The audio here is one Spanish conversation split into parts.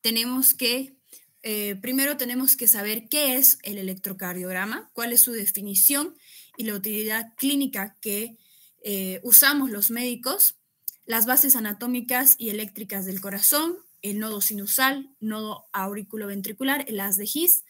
tenemos que, primero tenemos que saber qué es el electrocardiograma, cuál es su definición y la utilidad clínica que usamos los médicos, las bases anatómicas y eléctricas del corazón, el nodo sinusal, nodo auriculoventricular, el haz de His,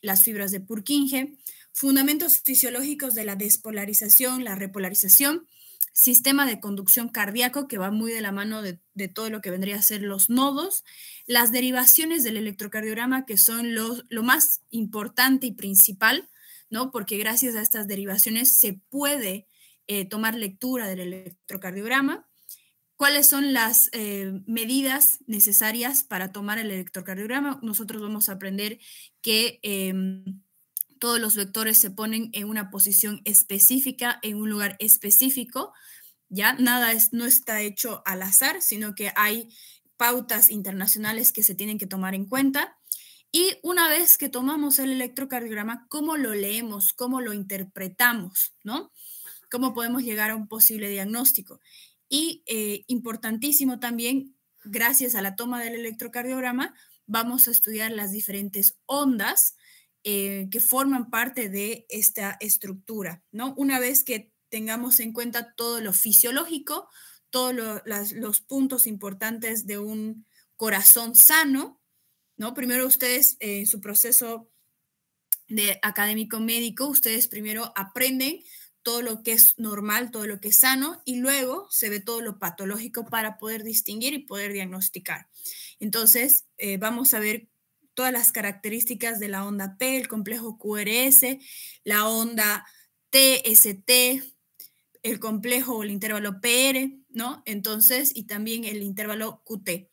las fibras de Purkinje, fundamentos fisiológicos de la despolarización, la repolarización, sistema de conducción cardíaco, que va muy de la mano de todo lo que vendría a ser los nodos, las derivaciones del electrocardiograma, que son lo más importante y principal, ¿no? Porque gracias a estas derivaciones se puede tomar lectura del electrocardiograma. ¿Cuáles son las medidas necesarias para tomar el electrocardiograma? Nosotros vamos a aprender que todos los vectores se ponen en una posición específica, en un lugar específico, ¿ya? Nada no está hecho al azar, sino que hay pautas internacionales que se tienen que tomar en cuenta. Y una vez que tomamos el electrocardiograma, ¿cómo lo leemos? ¿Cómo lo interpretamos? ¿No? ¿Cómo podemos llegar a un posible diagnóstico? Y importantísimo también, gracias a la toma del electrocardiograma, vamos a estudiar las diferentes ondas que forman parte de esta estructura, ¿no? Una vez que tengamos en cuenta todo lo fisiológico, todos los puntos importantes de un corazón sano, ¿no? Primero ustedes en su proceso de académico médico, ustedes primero aprenden todo lo que es normal, todo lo que es sano, y luego se ve todo lo patológico para poder distinguir y poder diagnosticar. Entonces, vamos a ver todas las características de la onda P, el complejo QRS, la onda TST, el complejo o el intervalo PR, ¿no? Entonces, y también el intervalo QT.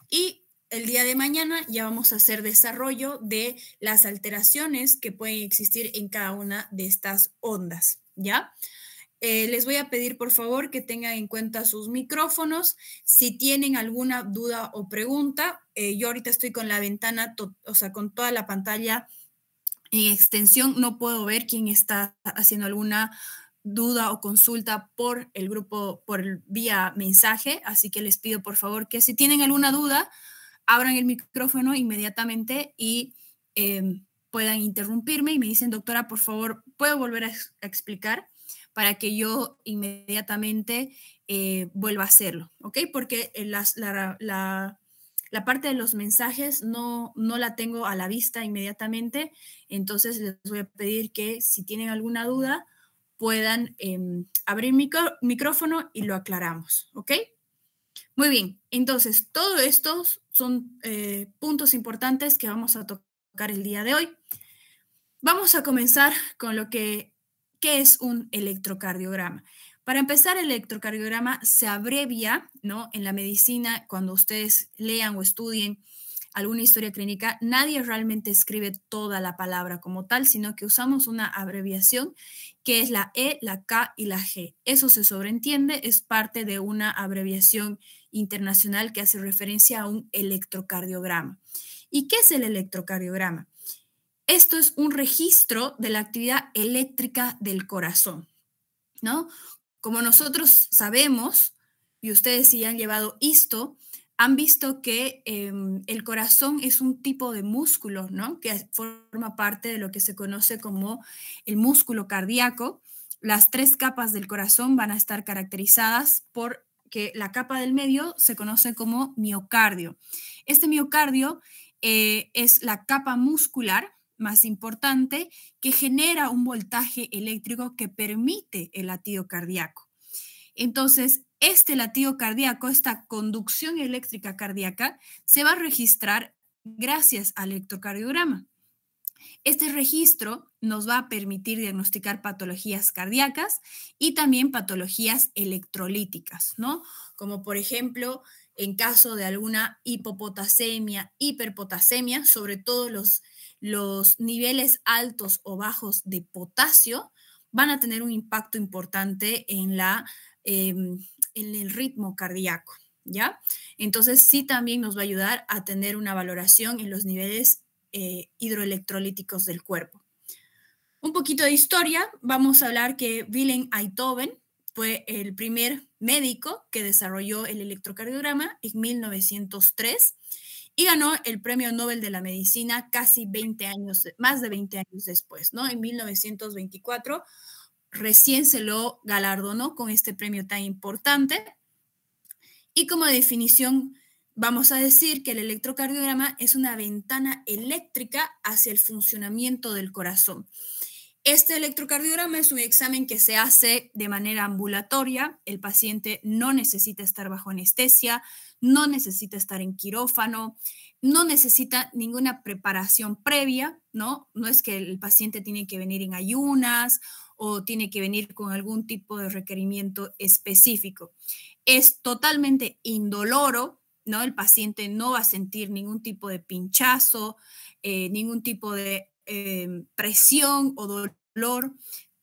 Y el día de mañana ya vamos a hacer desarrollo de las alteraciones que pueden existir en cada una de estas ondas, ¿ya? Les voy a pedir, por favor, que tengan en cuenta sus micrófonos. Si tienen alguna duda o pregunta, yo ahorita estoy con la ventana, o sea, con toda la pantalla en extensión. No puedo ver quién está haciendo alguna duda o consulta por el grupo, vía mensaje. Así que les pido, por favor, que si tienen alguna duda, abran el micrófono inmediatamente y puedan interrumpirme y me dicen, doctora, por favor, ¿puedo volver a explicar? Para que yo inmediatamente vuelva a hacerlo, ¿ok? Porque la parte de los mensajes no la tengo a la vista inmediatamente, entonces les voy a pedir que si tienen alguna duda puedan abrir micrófono y lo aclaramos, ¿ok? Muy bien, entonces todos estos son puntos importantes que vamos a tocar el día de hoy. Vamos a comenzar con ¿qué es un electrocardiograma? Para empezar, el electrocardiograma se abrevia, ¿no? En la medicina, cuando ustedes lean o estudien alguna historia clínica, nadie realmente escribe toda la palabra como tal, sino que usamos una abreviación que es la E, la K y la G. Eso se sobreentiende, es parte de una abreviación internacional que hace referencia a un electrocardiograma. ¿Y qué es el electrocardiograma? Esto es un registro de la actividad eléctrica del corazón, ¿no? Como nosotros sabemos, y ustedes si han llevado esto, han visto que el corazón es un tipo de músculo, ¿no? Que forma parte de lo que se conoce como el músculo cardíaco. Las tres capas del corazón van a estar caracterizadas por que la capa del medio se conoce como miocardio. Este miocardio es la capa muscular más importante que genera un voltaje eléctrico que permite el latido cardíaco. Entonces, este latido cardíaco, esta conducción eléctrica cardíaca, se va a registrar gracias al electrocardiograma. Este registro nos va a permitir diagnosticar patologías cardíacas y también patologías electrolíticas, ¿no? Como por ejemplo, en caso de alguna hipopotasemia, hiperpotasemia, sobre todo los niveles altos o bajos de potasio van a tener un impacto importante en el ritmo cardíaco, ¿ya? Entonces sí también nos va a ayudar a tener una valoración en los niveles hidroelectrolíticos del cuerpo. Un poquito de historia, vamos a hablar que Willem Einthoven fue el primer médico que desarrolló el electrocardiograma en 1903 y ganó el Premio Nobel de la Medicina casi 20 años, más de 20 años después, ¿no? En 1924 recién se lo galardonó con este premio tan importante. Y como definición, vamos a decir que el electrocardiograma es una ventana eléctrica hacia el funcionamiento del corazón. Este electrocardiograma es un examen que se hace de manera ambulatoria. El paciente no necesita estar bajo anestesia, no necesita estar en quirófano, no necesita ninguna preparación previa, ¿no? No es que el paciente tiene que venir en ayunas o tiene que venir con algún tipo de requerimiento específico. Es totalmente indoloro, ¿no? El paciente no va a sentir ningún tipo de pinchazo, ningún tipo de presión o dolor.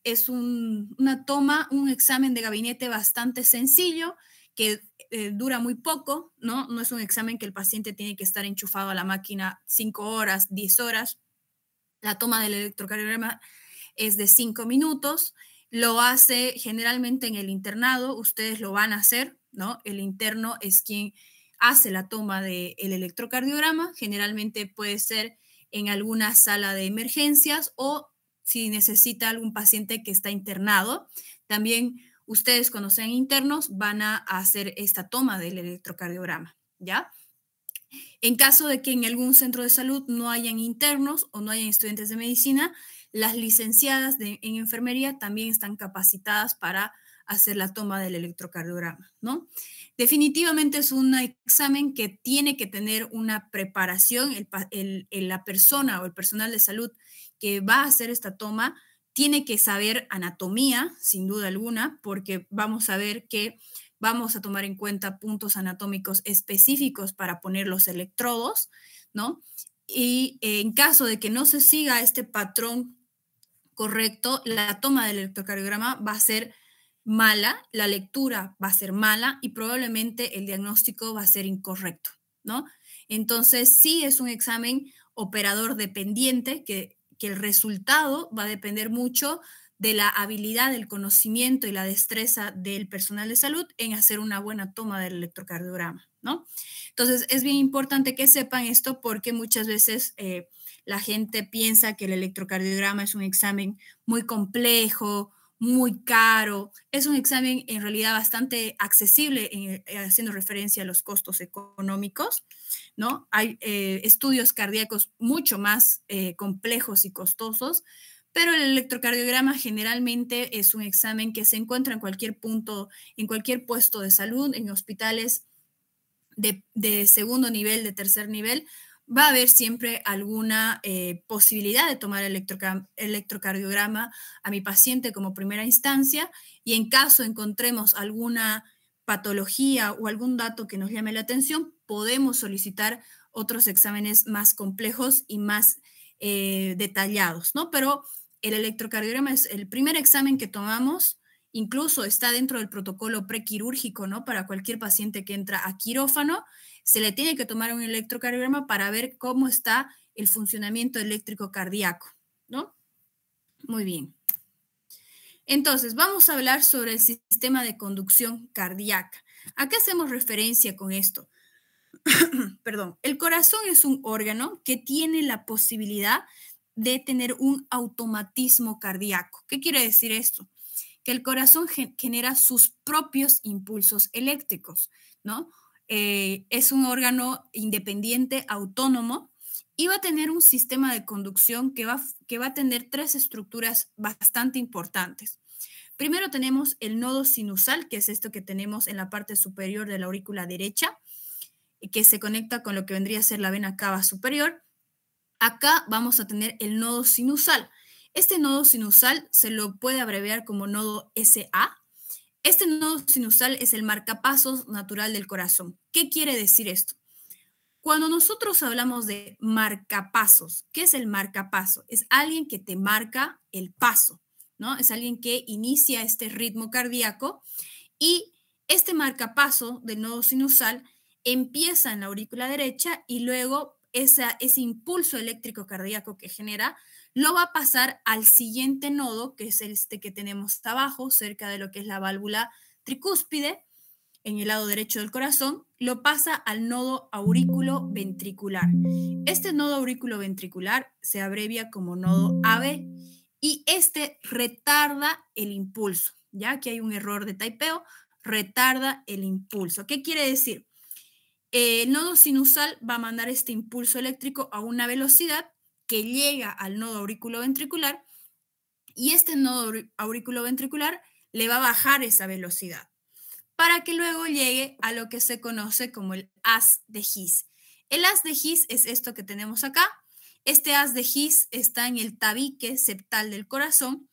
Es una toma, un examen de gabinete bastante sencillo que dura muy poco, ¿no? No es un examen que el paciente tiene que estar enchufado a la máquina 5 horas, 10 horas. La toma del electrocardiograma es de 5 minutos. Lo hace generalmente en el internado, ustedes lo van a hacer, ¿no? El interno es quien hace la toma del electrocardiograma, generalmente puede ser en alguna sala de emergencias o si necesita algún paciente que está internado. También ustedes cuando sean internos van a hacer esta toma del electrocardiograma, ¿ya? En caso de que en algún centro de salud no hayan internos o no hayan estudiantes de medicina, las licenciadas en enfermería también están capacitadas para hacer la toma del electrocardiograma, ¿no? Definitivamente es un examen que tiene que tener una preparación, la persona o el personal de salud que va a hacer esta toma tiene que saber anatomía, sin duda alguna, porque vamos a ver que vamos a tomar en cuenta puntos anatómicos específicos para poner los electrodos, ¿no? Y en caso de que no se siga este patrón correcto, la toma del electrocardiograma va a ser mala, la lectura va a ser mala y probablemente el diagnóstico va a ser incorrecto, ¿no? Entonces, sí es un examen operador dependiente que el resultado va a depender mucho de la habilidad, del conocimiento y la destreza del personal de salud en hacer una buena toma del electrocardiograma, ¿no? Entonces, es bien importante que sepan esto porque muchas veces la gente piensa que el electrocardiograma es un examen muy complejo, muy caro. Es un examen en realidad bastante accesible, haciendo referencia a los costos económicos, ¿no? Hay estudios cardíacos mucho más complejos y costosos, pero el electrocardiograma generalmente es un examen que se encuentra en cualquier punto, en cualquier puesto de salud, en hospitales de segundo nivel, de tercer nivel, va a haber siempre alguna posibilidad de tomar el electrocardiograma a mi paciente como primera instancia y en caso encontremos alguna patología o algún dato que nos llame la atención, podemos solicitar otros exámenes más complejos y más detallados, ¿no? Pero el electrocardiograma es el primer examen que tomamos. Incluso está dentro del protocolo prequirúrgico, ¿no? Para cualquier paciente que entra a quirófano, se le tiene que tomar un electrocardiograma para ver cómo está el funcionamiento eléctrico cardíaco, ¿no? Muy bien. Entonces, vamos a hablar sobre el sistema de conducción cardíaca. ¿A qué hacemos referencia con esto? Perdón, el corazón es un órgano que tiene la posibilidad de tener un automatismo cardíaco. ¿Qué quiere decir esto? Que el corazón genera sus propios impulsos eléctricos, ¿no? Es un órgano independiente, autónomo, y va a tener un sistema de conducción que va a tener tres estructuras bastante importantes. Primero tenemos el nodo sinusal, que es esto que tenemos en la parte superior de la aurícula derecha, que se conecta con lo que vendría a ser la vena cava superior. Acá vamos a tener el nodo sinusal. Este nodo sinusal se lo puede abreviar como nodo SA. Este nodo sinusal es el marcapasos natural del corazón. ¿Qué quiere decir esto? Cuando nosotros hablamos de marcapasos, ¿qué es el marcapaso? Es alguien que te marca el paso, ¿no? Es alguien que inicia este ritmo cardíaco y este marcapaso del nodo sinusal empieza en la aurícula derecha y luego ese impulso eléctrico cardíaco que genera lo va a pasar al siguiente nodo, que es este que tenemos abajo, cerca de lo que es la válvula tricúspide, en el lado derecho del corazón, lo pasa al nodo aurículo-ventricular. Este nodo aurículo-ventricular se abrevia como nodo AB y este retarda el impulso. Ya que hay un error de taipeo, retarda el impulso. ¿Qué quiere decir? El nodo sinusal va a mandar este impulso eléctrico a una velocidad que llega al nodo aurículo-ventricular y este nodo aurículo-ventricular le va a bajar esa velocidad para que luego llegue a lo que se conoce como el haz de His. El haz de His es esto que tenemos acá. Este haz de His está en el tabique septal del corazón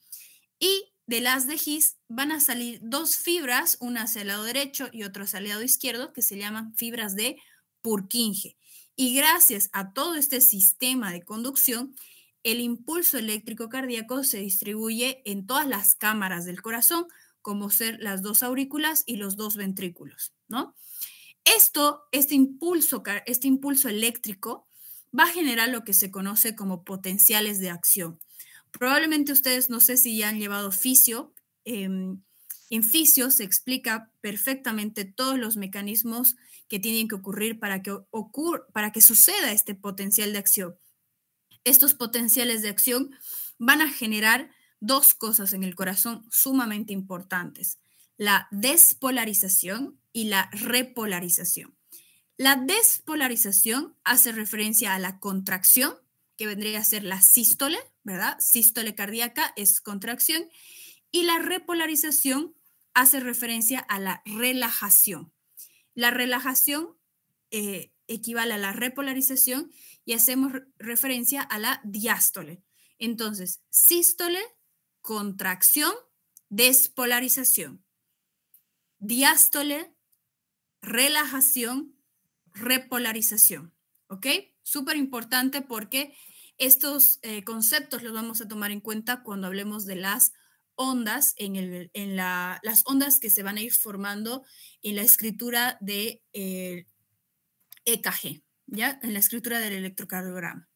y del haz de His van a salir dos fibras, una hacia el lado derecho y otra hacia el lado izquierdo, que se llaman fibras de Purkinje. Y gracias a todo este sistema de conducción, el impulso eléctrico cardíaco se distribuye en todas las cámaras del corazón, como ser las dos aurículas y los dos ventrículos, ¿no? Este impulso eléctrico va a generar lo que se conoce como potenciales de acción. Probablemente ustedes, no sé si ya han llevado fisio, en fisio se explica perfectamente todos los mecanismos que tienen que ocurrir para que suceda este potencial de acción. Estos potenciales de acción van a generar dos cosas en el corazón sumamente importantes: la despolarización y la repolarización. La despolarización hace referencia a la contracción, que vendría a ser la sístole, ¿verdad? Sístole cardíaca es contracción, y la repolarización hace referencia a la relajación. La relajación equivale a la repolarización y hacemos referencia a la diástole. Entonces, sístole, contracción, despolarización. Diástole, relajación, repolarización. ¿Ok? Súper importante porque estos conceptos los vamos a tomar en cuenta cuando hablemos de las ondas, las ondas que se van a ir formando en la escritura de EKG, ¿ya? En la escritura del electrocardiograma.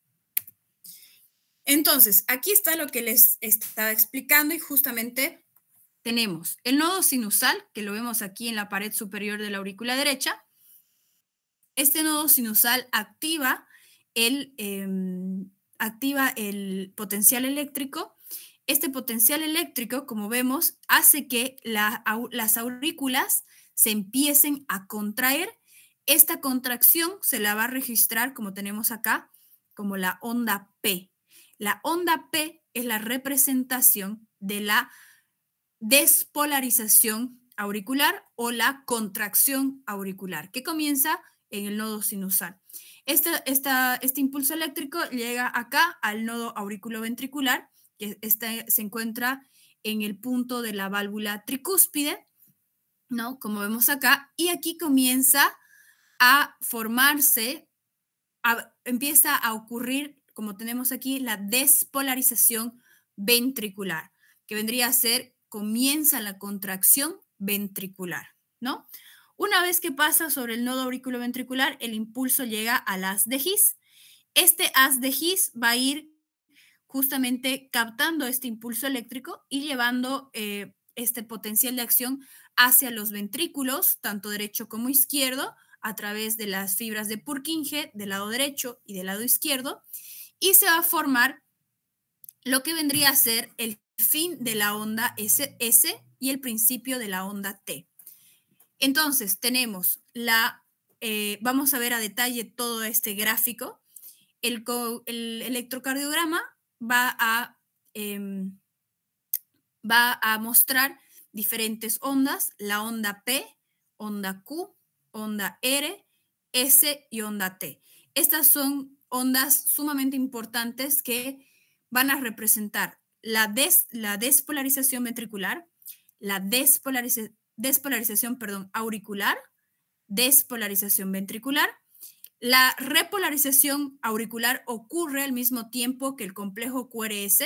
Entonces, aquí está lo que les estaba explicando y justamente tenemos el nodo sinusal, que lo vemos aquí en la pared superior de la aurícula derecha. Este nodo sinusal activa el potencial eléctrico. Este potencial eléctrico, como vemos, hace que las aurículas se empiecen a contraer. Esta contracción se la va a registrar, como tenemos acá, como la onda P. La onda P es la representación de la despolarización auricular o la contracción auricular, que comienza en el nodo sinusal. Este impulso eléctrico llega acá al nodo auriculoventricular, que se encuentra en el punto de la válvula tricúspide, ¿no? Como vemos acá, y aquí comienza a formarse, empieza a ocurrir, como tenemos aquí, la despolarización ventricular, que vendría a ser, comienza la contracción ventricular, ¿no? Una vez que pasa sobre el nodo auriculoventricular, el impulso llega al haz de His. Este haz de His va a ir justamente captando este impulso eléctrico y llevando este potencial de acción hacia los ventrículos, tanto derecho como izquierdo, a través de las fibras de Purkinje del lado derecho y del lado izquierdo, y se va a formar lo que vendría a ser el fin de la onda S y el principio de la onda T. Entonces, tenemos vamos a ver a detalle todo este gráfico. El electrocardiograma va a mostrar diferentes ondas: la onda P, onda Q, onda R, S y onda T. Estas son ondas sumamente importantes que van a representar la despolarización ventricular, la despolarización auricular, despolarización ventricular. La repolarización auricular ocurre al mismo tiempo que el complejo QRS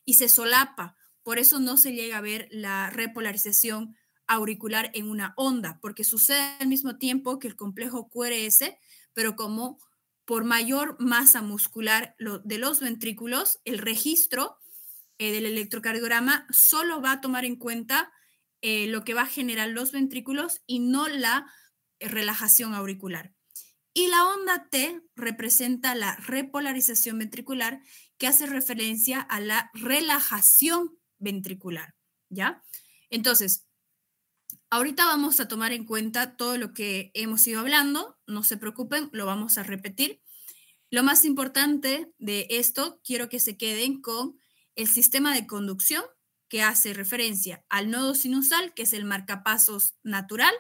y se solapa. Por eso no se llega a ver la repolarización auricular en una onda, porque sucede al mismo tiempo que el complejo QRS, pero como por mayor masa muscular de los ventrículos, el registro del electrocardiograma solo va a tomar en cuenta lo que va a generar los ventrículos y no la relajación auricular. Y la onda T representa la repolarización ventricular, que hace referencia a la relajación ventricular, ¿ya? Entonces, ahorita vamos a tomar en cuenta todo lo que hemos ido hablando, no se preocupen, lo vamos a repetir. Lo más importante de esto, quiero que se queden con el sistema de conducción, que hace referencia al nodo sinusal, que es el marcapasos natural.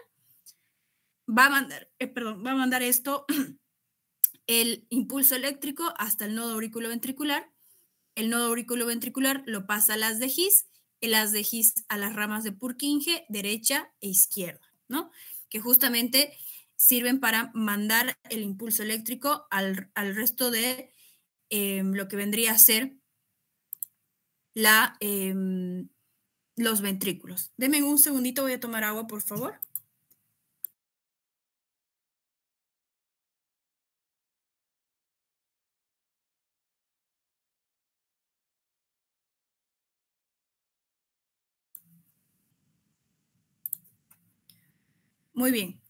Va a mandar esto el impulso eléctrico hasta el nodo auriculoventricular. El nodo auriculoventricular lo pasa a las de His, el haz de His a las ramas de Purkinje, derecha e izquierda, ¿no? Que justamente sirven para mandar el impulso eléctrico al resto de lo que vendría a ser los ventrículos. Denme un segundito, voy a tomar agua, por favor. Muy bien.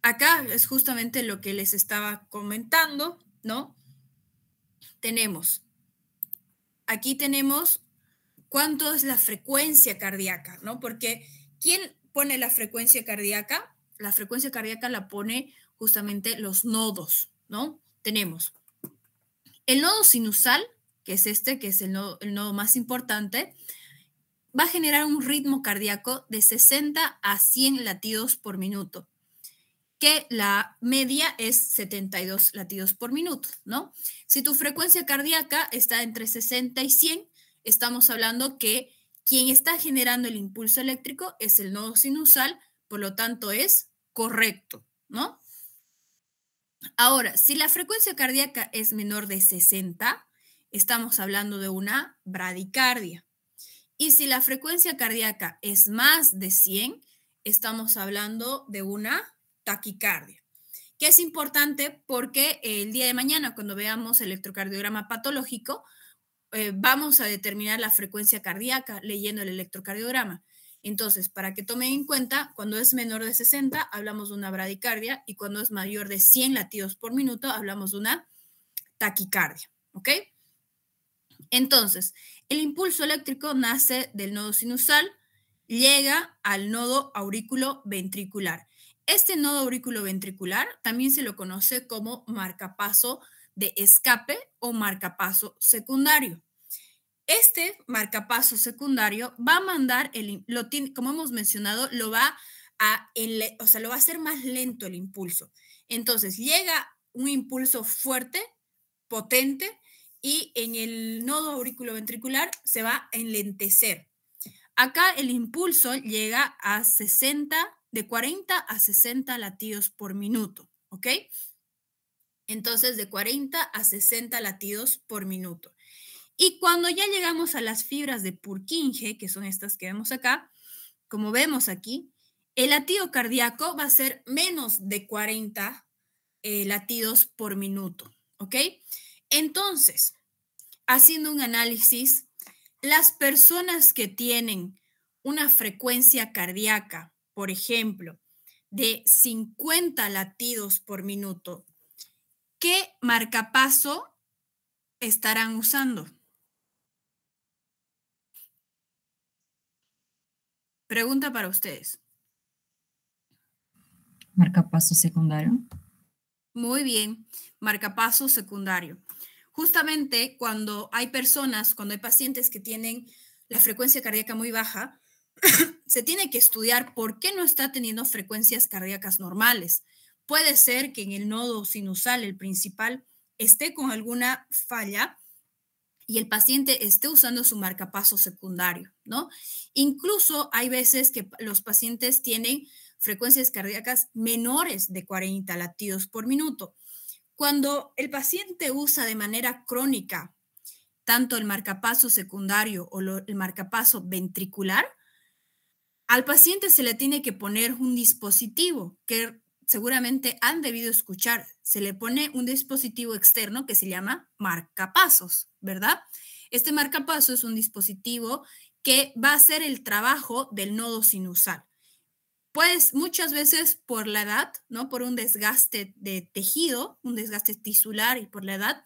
Acá es justamente lo que les estaba comentando, ¿no? Aquí tenemos cuánto es la frecuencia cardíaca, ¿no? Porque ¿quién pone la frecuencia cardíaca? La frecuencia cardíaca la pone justamente los nodos, ¿no? Tenemos el nodo sinusal, que es este, que es el nodo más importante, va a generar un ritmo cardíaco de 60 a 100 latidos por minuto, que la media es 72 latidos por minuto, ¿no? Si tu frecuencia cardíaca está entre 60 y 100, estamos hablando que quien está generando el impulso eléctrico es el nodo sinusal, por lo tanto es correcto, ¿no? Ahora, si la frecuencia cardíaca es menor de 60, estamos hablando de una bradicardia. Y si la frecuencia cardíaca es más de 100, estamos hablando de una taquicardia, que es importante porque el día de mañana, cuando veamos electrocardiograma patológico, vamos a determinar la frecuencia cardíaca leyendo el electrocardiograma. Entonces, para que tomen en cuenta, cuando es menor de 60, hablamos de una bradicardia, y cuando es mayor de 100 latidos por minuto, hablamos de una taquicardia, ¿ok? Entonces, el impulso eléctrico nace del nodo sinusal, llega al nodo aurículo-ventricular. Este nodo aurículo-ventricular también se lo conoce como marcapaso de escape o marcapaso secundario. Este marcapaso secundario va a mandar, como hemos mencionado, lo va a hacer más lento el impulso. Entonces, llega un impulso fuerte, potente, y en el nodo auriculoventricular se va a enlentecer. Acá el impulso llega a 60, de 40 a 60 latidos por minuto, ¿ok? Entonces, de 40 a 60 latidos por minuto. Y cuando ya llegamos a las fibras de Purkinje, que son estas que vemos acá, como vemos aquí, el latido cardíaco va a ser menos de 40 latidos por minuto, ¿ok? Entonces, haciendo un análisis, las personas que tienen una frecuencia cardíaca, por ejemplo, de 50 latidos por minuto, ¿qué marcapaso estarán usando? Pregunta para ustedes. Marcapaso secundario. Muy bien, marcapaso secundario. Justamente cuando hay pacientes que tienen la frecuencia cardíaca muy baja, se tiene que estudiar por qué no está teniendo frecuencias cardíacas normales. Puede ser que en el nodo sinusal, el principal, esté con alguna falla y el paciente esté usando su marcapaso secundario, ¿no? Incluso hay veces que los pacientes tienen frecuencias cardíacas menores de 40 latidos por minuto. Cuando el paciente usa de manera crónica tanto el marcapaso secundario o el marcapaso ventricular, al paciente se le tiene que poner un dispositivo que seguramente han debido escuchar. Se le pone un dispositivo externo que se llama marcapasos, ¿verdad? Este marcapaso es un dispositivo que va a hacer el trabajo del nodo sinusal. Pues muchas veces por la edad, ¿no? Por un desgaste de tejido, un desgaste tisular y por la edad,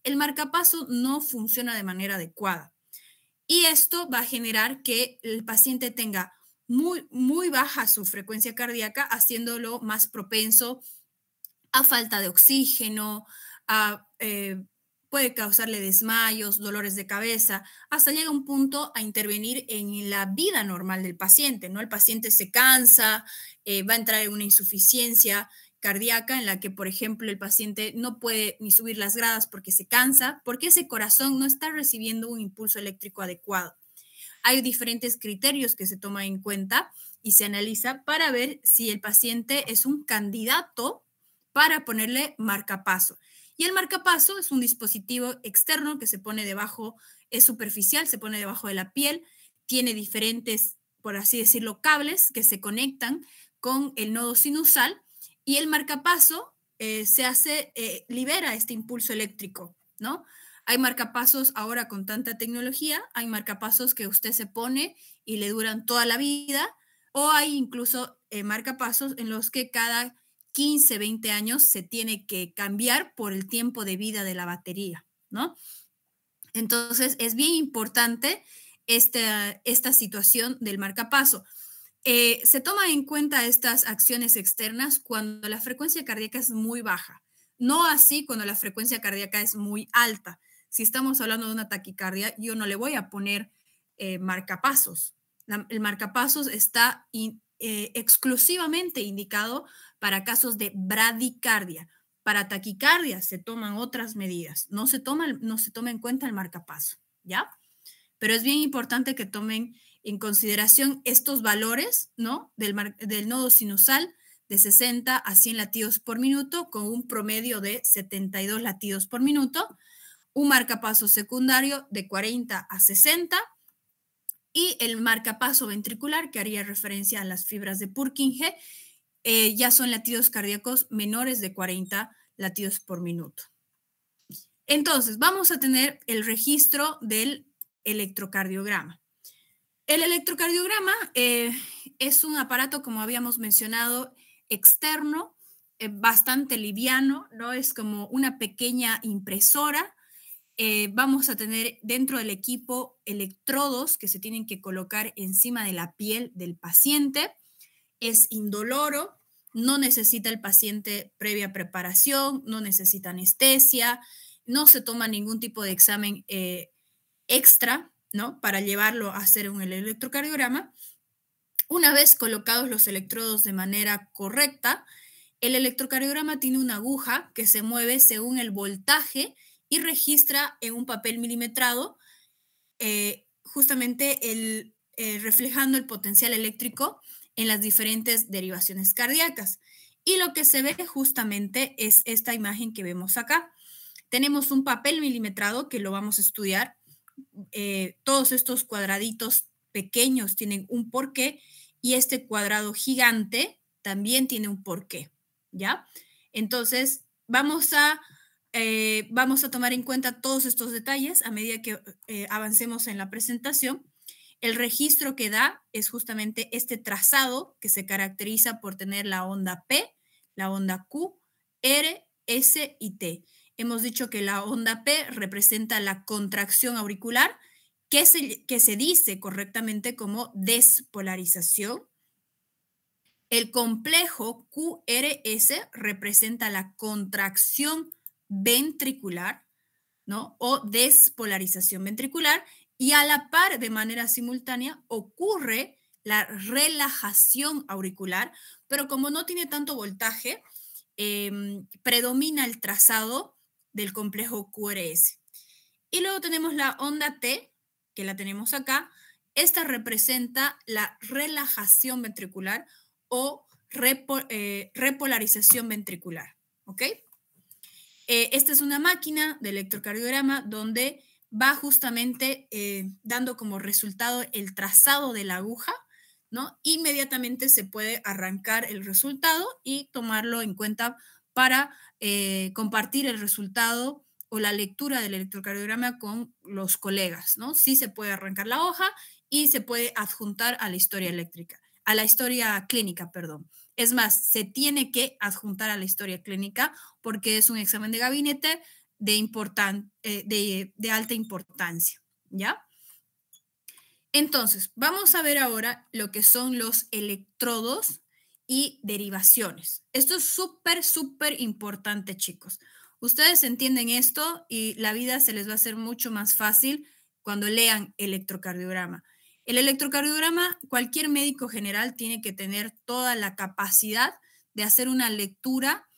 el marcapaso no funciona de manera adecuada. Y esto va a generar que el paciente tenga muy baja su frecuencia cardíaca, haciéndolo más propenso a falta de oxígeno, puede causarle desmayos, dolores de cabeza, hasta llega un punto a intervenir en la vida normal del paciente, ¿no? El paciente se cansa, va a entrar en una insuficiencia cardíaca en la que, por ejemplo, el paciente no puede ni subir las gradas porque se cansa, porque ese corazón no está recibiendo un impulso eléctrico adecuado. Hay diferentes criterios que se toman en cuenta y se analiza para ver si el paciente es un candidato para ponerle marcapaso. Y el marcapaso es un dispositivo externo que se pone debajo, es superficial, se pone debajo de la piel, tiene diferentes, por así decirlo, cables que se conectan con el nodo sinusal y el marcapaso libera este impulso eléctrico, ¿no? Hay marcapasos ahora con tanta tecnología, hay marcapasos que usted se pone y le duran toda la vida, o hay incluso marcapasos en los que cada 15, 20 años se tiene que cambiar por el tiempo de vida de la batería, ¿no? Entonces, es bien importante esta situación del marcapaso. Se toman en cuenta estas acciones externas cuando la frecuencia cardíaca es muy baja, no así cuando la frecuencia cardíaca es muy alta. Si estamos hablando de una taquicardia, yo no le voy a poner marcapasos. El marcapasos está exclusivamente indicado para casos de bradicardia. Para taquicardia se toman otras medidas, no se toma en cuenta el marcapaso, ¿ya? Pero es bien importante que tomen en consideración estos valores, ¿no? Del nodo sinusal de 60 a 100 latidos por minuto con un promedio de 72 latidos por minuto, un marcapaso secundario de 40 a 60 y el marcapaso ventricular que haría referencia a las fibras de Purkinje, ya son latidos cardíacos menores de 40 latidos por minuto. Entonces, vamos a tener el registro del electrocardiograma. El electrocardiograma es un aparato, como habíamos mencionado, externo, bastante liviano, ¿no? Es como una pequeña impresora. Vamos a tener dentro del equipo electrodos que se tienen que colocar encima de la piel del paciente. Es indoloro, no necesita el paciente previa preparación, no necesita anestesia, no se toma ningún tipo de examen extra, ¿no? Para llevarlo a hacer un electrocardiograma. Una vez colocados los electrodos de manera correcta, el electrocardiograma tiene una aguja que se mueve según el voltaje y registra en un papel milimetrado justamente reflejando el potencial eléctrico en las diferentes derivaciones cardíacas. Y lo que se ve justamente es esta imagen que vemos acá. Tenemos un papel milimetrado que lo vamos a estudiar. Todos estos cuadraditos pequeños tienen un porqué y este cuadrado gigante también tiene un porqué, ¿ya? Entonces, vamos a tomar en cuenta todos estos detalles a medida que avancemos en la presentación. El registro que da es justamente este trazado que se caracteriza por tener la onda P, la onda Q, R, S y T. Hemos dicho que la onda P representa la contracción auricular, que se dice correctamente como despolarización. El complejo QRS representa la contracción ventricular, ¿no? O despolarización ventricular, y a la par, de manera simultánea, ocurre la relajación auricular, pero como no tiene tanto voltaje, predomina el trazado del complejo QRS. Y luego tenemos la onda T, que la tenemos acá. Esta representa la relajación ventricular o repolarización ventricular, ¿ok? Esta es una máquina de electrocardiograma donde va justamente dando como resultado el trazado de la aguja, ¿no? Inmediatamente se puede arrancar el resultado y tomarlo en cuenta para compartir el resultado o la lectura del electrocardiograma con los colegas, ¿no? Sí se puede arrancar la hoja y se puede adjuntar a la historia eléctrica, a la historia clínica, perdón. Es más, se tiene que adjuntar a la historia clínica porque es un examen de gabinete de alta importancia, ¿ya? Entonces, vamos a ver ahora lo que son los electrodos y derivaciones. Esto es súper, súper importante, chicos. Ustedes entienden esto y la vida se les va a hacer mucho más fácil cuando lean electrocardiograma. El electrocardiograma, cualquier médico general tiene que tener toda la capacidad de hacer una lectura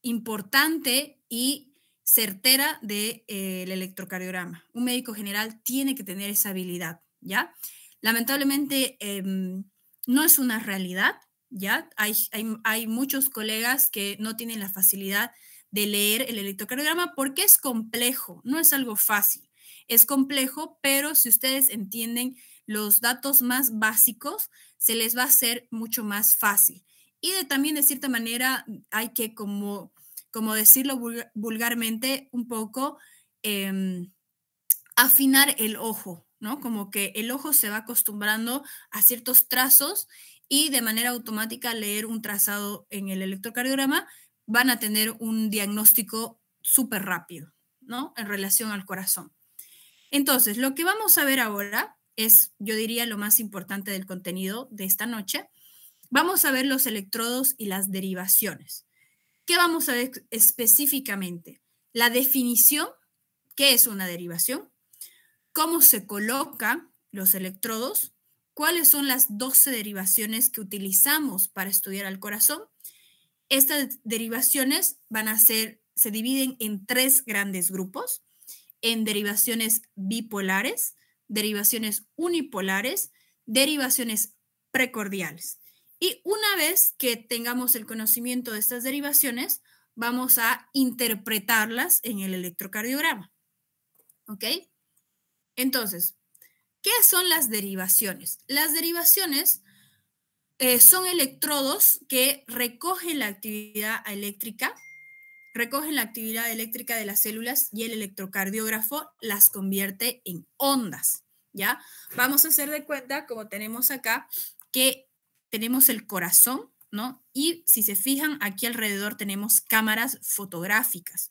importante y certera del electrocardiograma. Un médico general tiene que tener esa habilidad, ¿ya? Lamentablemente no es una realidad, ¿ya? Hay muchos colegas que no tienen la facilidad de leer el electrocardiograma porque es complejo, no es algo fácil. Es complejo, pero si ustedes entienden los datos más básicos, se les va a hacer mucho más fácil. Y también de cierta manera hay que como decirlo vulgarmente, un poco afinar el ojo, ¿no? Como que el ojo se va acostumbrando a ciertos trazos y de manera automática leer un trazado en el electrocardiograma van a tener un diagnóstico súper rápido, ¿no? En relación al corazón. Entonces, lo que vamos a ver ahora es, yo diría, lo más importante del contenido de esta noche. Vamos a ver los electrodos y las derivaciones. ¿Qué vamos a ver específicamente? La definición, ¿qué es una derivación? ¿Cómo se colocan los electrodos? ¿Cuáles son las 12 derivaciones que utilizamos para estudiar al corazón? Estas derivaciones se dividen en 3 grandes grupos, en derivaciones bipolares, derivaciones unipolares, derivaciones precordiales. Y una vez que tengamos el conocimiento de estas derivaciones, vamos a interpretarlas en el electrocardiograma. ¿Ok? Entonces, ¿qué son las derivaciones? Las derivaciones son electrodos que recogen la actividad eléctrica de las células y el electrocardiógrafo las convierte en ondas, ¿ya? Vamos a hacer de cuenta, como tenemos acá, que tenemos el corazón, ¿no? Y si se fijan, aquí alrededor tenemos cámaras fotográficas.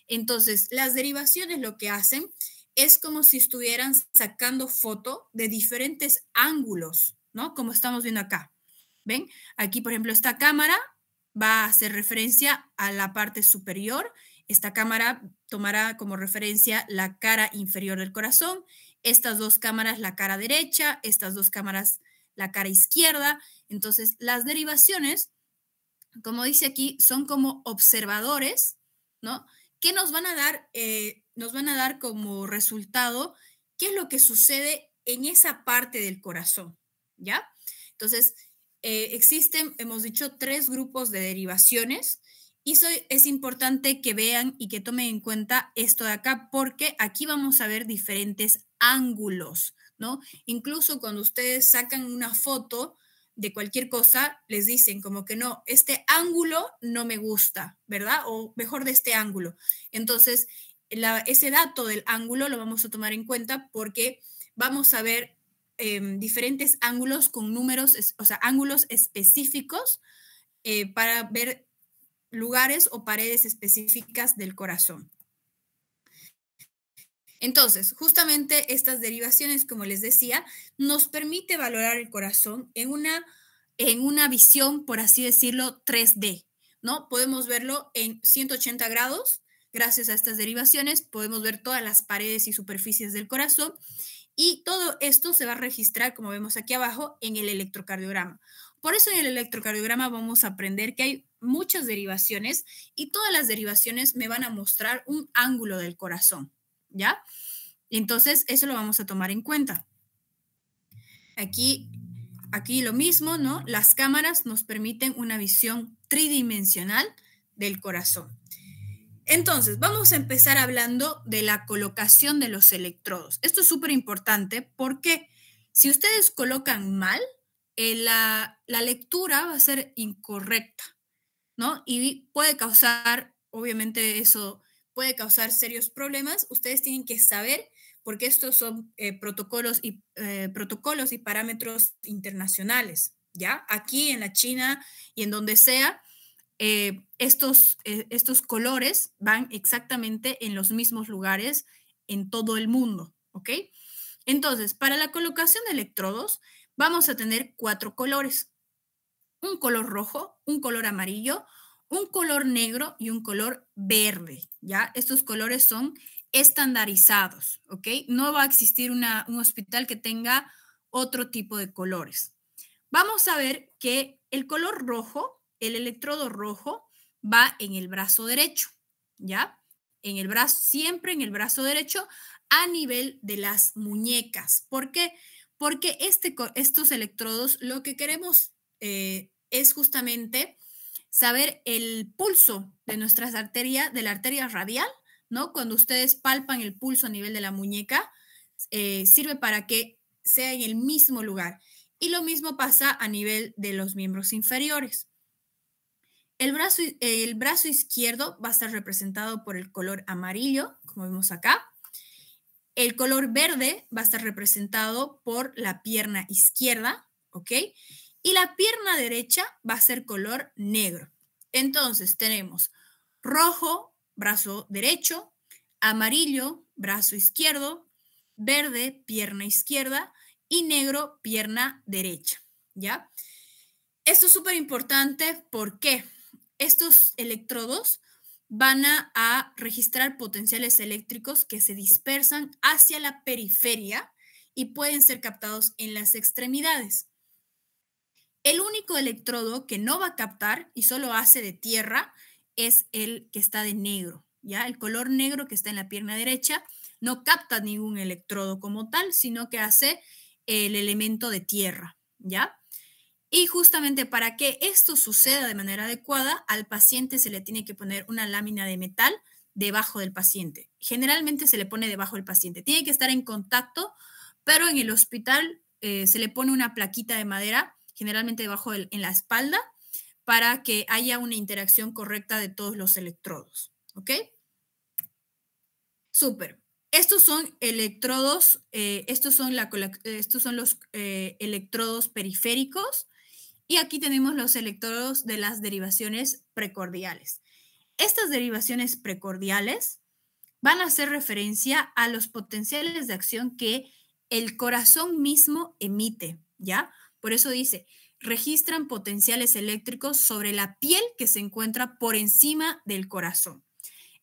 Entonces, las derivaciones lo que hacen es como si estuvieran sacando foto de diferentes ángulos, ¿no? Como estamos viendo acá. ¿Ven? Aquí, por ejemplo, esta cámara va a hacer referencia a la parte superior. Esta cámara tomará como referencia la cara inferior del corazón. Estas 2 cámaras, la cara derecha. Estas 2 cámaras, la cara izquierda. Entonces, las derivaciones, como dice aquí, son como observadores, ¿no? Que nos van a dar como resultado qué es lo que sucede en esa parte del corazón, ¿ya? Entonces, existen, hemos dicho, 3 grupos de derivaciones y es importante que vean y que tomen en cuenta esto de acá porque aquí vamos a ver diferentes ángulos, ¿no? Incluso cuando ustedes sacan una foto de cualquier cosa, les dicen como que no, este ángulo no me gusta, ¿verdad? O mejor de este ángulo. Entonces, ese dato del ángulo lo vamos a tomar en cuenta porque vamos a ver diferentes ángulos con números, o sea, ángulos específicos para ver lugares o paredes específicas del corazón. Entonces, justamente estas derivaciones, como les decía, nos permite valorar el corazón en una visión, por así decirlo, 3D, ¿no? Podemos verlo en 180 grados. Gracias a estas derivaciones podemos ver todas las paredes y superficies del corazón y todo esto se va a registrar, como vemos aquí abajo, en el electrocardiograma. Por eso en el electrocardiograma vamos a aprender que hay muchas derivaciones y todas las derivaciones me van a mostrar un ángulo del corazón, ¿ya? Entonces, eso lo vamos a tomar en cuenta. Aquí lo mismo, ¿no? Las cámaras nos permiten una visión tridimensional del corazón. Entonces, vamos a empezar hablando de la colocación de los electrodos. Esto es súper importante porque si ustedes colocan mal, la lectura va a ser incorrecta, ¿no? Y puede causar, obviamente eso puede causar serios problemas. Ustedes tienen que saber porque estos son protocolos y parámetros internacionales, ¿ya? Aquí en la China y en donde sea, estos colores van exactamente en los mismos lugares en todo el mundo, ¿ok? Entonces, para la colocación de electrodos, vamos a tener 4 colores. Un color rojo, un color amarillo, un color negro y un color verde, ¿ya? Estos colores son estandarizados, ¿ok? No va a existir un hospital que tenga otro tipo de colores. Vamos a ver que el color rojo, el electrodo rojo, va en el brazo derecho, ¿ya? En el brazo, siempre en el brazo derecho, a nivel de las muñecas. ¿Por qué? Porque estos electrodos lo que queremos es justamente saber el pulso de nuestras arterias, de la arteria radial, ¿no? Cuando ustedes palpan el pulso a nivel de la muñeca, sirve para que sea en el mismo lugar. Y lo mismo pasa a nivel de los miembros inferiores. El brazo izquierdo va a estar representado por el color amarillo, como vemos acá. El color verde va a estar representado por la pierna izquierda, ¿ok? Y la pierna derecha va a ser color negro. Entonces tenemos rojo, brazo derecho, amarillo, brazo izquierdo, verde, pierna izquierda y negro, pierna derecha, ¿ya? Esto es súper importante porque estos electrodos van a registrar potenciales eléctricos que se dispersan hacia la periferia y pueden ser captados en las extremidades. El único electrodo que no va a captar y solo hace de tierra es el que está de negro, ¿ya? El color negro que está en la pierna derecha no capta ningún electrodo como tal, sino que hace el elemento de tierra, ¿ya? Y justamente para que esto suceda de manera adecuada, al paciente se le tiene que poner una lámina de metal debajo del paciente. Generalmente se le pone debajo del paciente. Tiene que estar en contacto, pero en el hospital se le pone una plaquita de madera, generalmente debajo en la espalda, para que haya una interacción correcta de todos los electrodos. ¿Ok? Súper. Estos son electrodos, estos son los electrodos periféricos. Y aquí tenemos los electrodos de las derivaciones precordiales. Estas derivaciones precordiales van a hacer referencia a los potenciales de acción que el corazón mismo emite, ¿ya? Por eso dice, registran potenciales eléctricos sobre la piel que se encuentra por encima del corazón.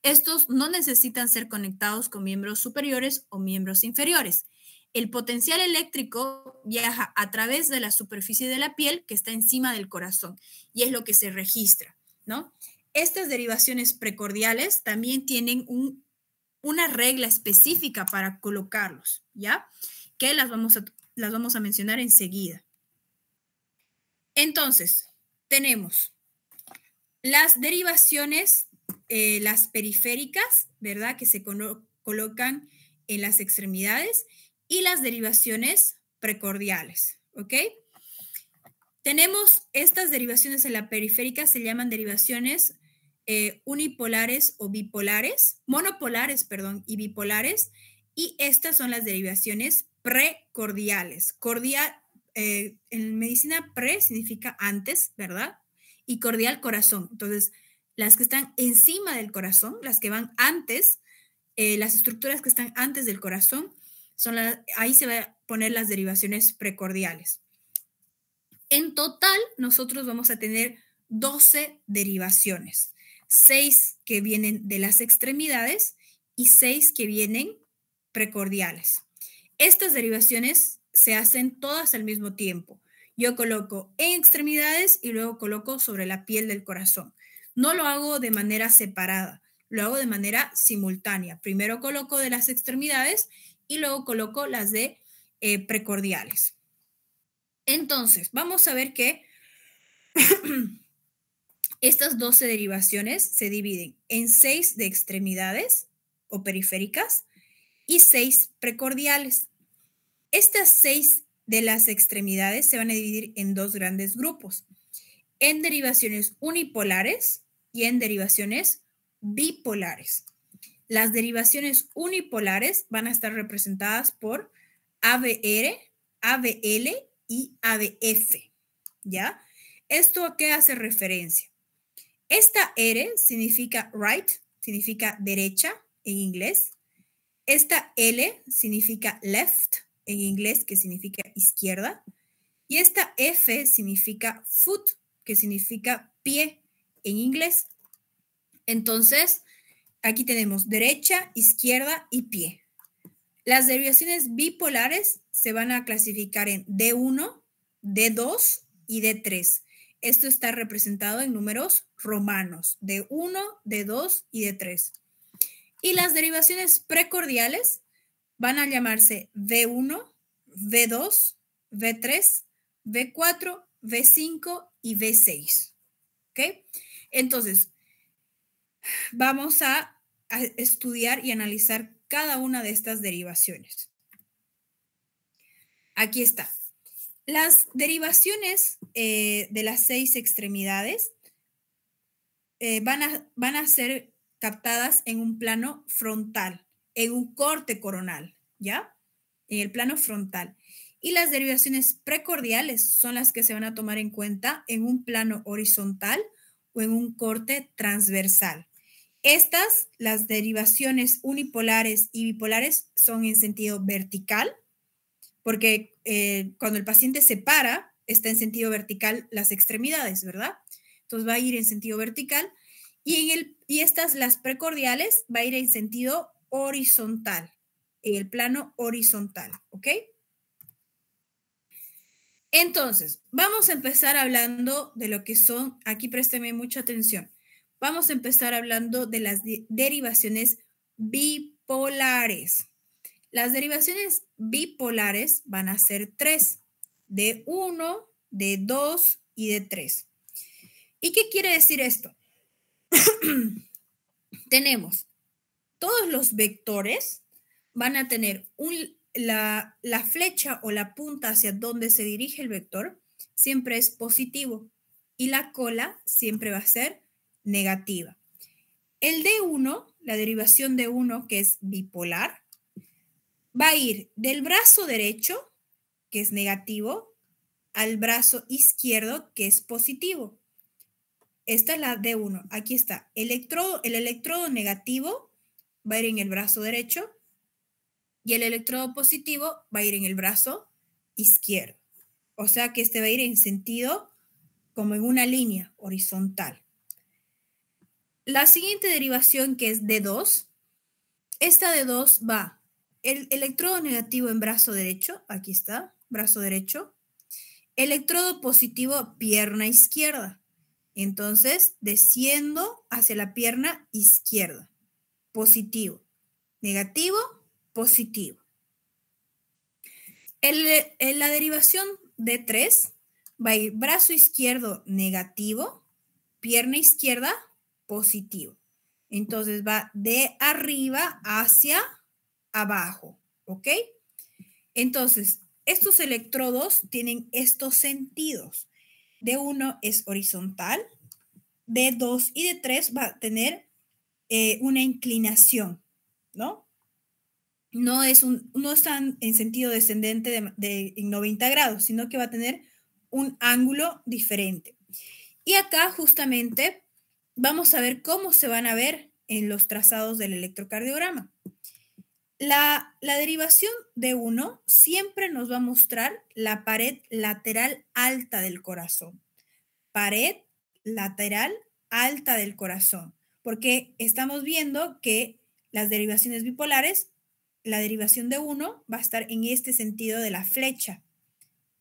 Estos no necesitan ser conectados con miembros superiores o miembros inferiores. El potencial eléctrico viaja a través de la superficie de la piel que está encima del corazón y es lo que se registra, ¿no? Estas derivaciones precordiales también tienen una regla específica para colocarlos, ¿ya? Que las vamos a mencionar enseguida. Entonces, tenemos las derivaciones, las periféricas, ¿verdad? Que se colocan en las extremidades y las derivaciones precordiales, ¿ok? Tenemos estas derivaciones en la periférica, se llaman derivaciones unipolares o bipolares, monopolares, perdón, y bipolares, y estas son las derivaciones precordiales. En medicina pre significa antes, ¿verdad? Y cordial, corazón. Entonces, las que están encima del corazón, las que van antes, las estructuras que están antes del corazón, ahí se va a poner las derivaciones precordiales. En total, nosotros vamos a tener 12 derivaciones, 6 que vienen de las extremidades y 6 que vienen precordiales. Estas derivaciones se hacen todas al mismo tiempo. Yo coloco en extremidades y luego coloco sobre la piel del corazón. No lo hago de manera separada, lo hago de manera simultánea. Primero coloco de las extremidades y luego coloco las de precordiales. Entonces, vamos a ver que estas 12 derivaciones se dividen en 6 de extremidades o periféricas y 6 precordiales. Estas 6 de las extremidades se van a dividir en 2 grandes grupos, en derivaciones unipolares y en derivaciones bipolares. las derivaciones unipolares van a estar representadas por ABR, ABL y ABF, ¿ya? ¿Esto a qué hace referencia? Esta R significa right, significa derecha en inglés. Esta L significa left en inglés, que significa izquierda. Y esta F significa foot, que significa pie en inglés. Entonces, aquí tenemos derecha, izquierda y pie. Las derivaciones bipolares se van a clasificar en D1, D2 y D3. Esto está representado en números romanos, D1, D2 y D3. Y las derivaciones precordiales van a llamarse V1, V2, V3, V4, V5 y V6. ¿Ok? Entonces, vamos a estudiar y analizar cada una de estas derivaciones. Aquí está. Las derivaciones de las 6 extremidades van a ser captadas en un plano frontal, en un corte coronal, ¿ya? En el plano frontal. Y las derivaciones precordiales son las que se van a tomar en cuenta en un plano horizontal o en un corte transversal. Estas, las derivaciones unipolares y bipolares, son en sentido vertical, porque cuando el paciente se para, está en sentido vertical las extremidades, ¿verdad? Entonces va a ir en sentido vertical. Y estas, las precordiales, va a ir en sentido horizontal, en el plano horizontal, ¿ok? Entonces, vamos a empezar hablando de lo que son, aquí présteme mucha atención, vamos a empezar hablando de las derivaciones bipolares. Las derivaciones bipolares van a ser 3, de 1, de 2 y de 3. ¿Y qué quiere decir esto? Tenemos todos los vectores van a tener la flecha o la punta hacia donde se dirige el vector siempre es positivo y la cola siempre va a ser negativa. El D1, la derivación de 1, que es bipolar, va a ir del brazo derecho, que es negativo, al brazo izquierdo, que es positivo. Esta es la D1. Aquí está. El electrodo negativo va a ir en el brazo derecho y el electrodo positivo va a ir en el brazo izquierdo. O sea que este va a ir en sentido como en una línea horizontal. La siguiente derivación, que es D2, esta D2 va el electrodo negativo en brazo derecho, aquí está, brazo derecho, electrodo positivo, pierna izquierda. Entonces, desciendo hacia la pierna izquierda, positivo, negativo, positivo. En la derivación de 3 va a ir brazo izquierdo negativo, pierna izquierda positivo. Entonces va de arriba hacia abajo, ¿ok? Entonces, estos electrodos tienen estos sentidos. D1 es horizontal, D2 y D3 va a tener una inclinación, ¿no? No están en sentido descendente en 90 grados, sino que va a tener un ángulo diferente. Y acá justamente vamos a ver cómo se van a ver en los trazados del electrocardiograma. La derivación de 1 siempre nos va a mostrar la pared lateral alta del corazón. Pared lateral alta del corazón, porque estamos viendo que las derivaciones bipolares, la derivación de 1 va a estar en este sentido de la flecha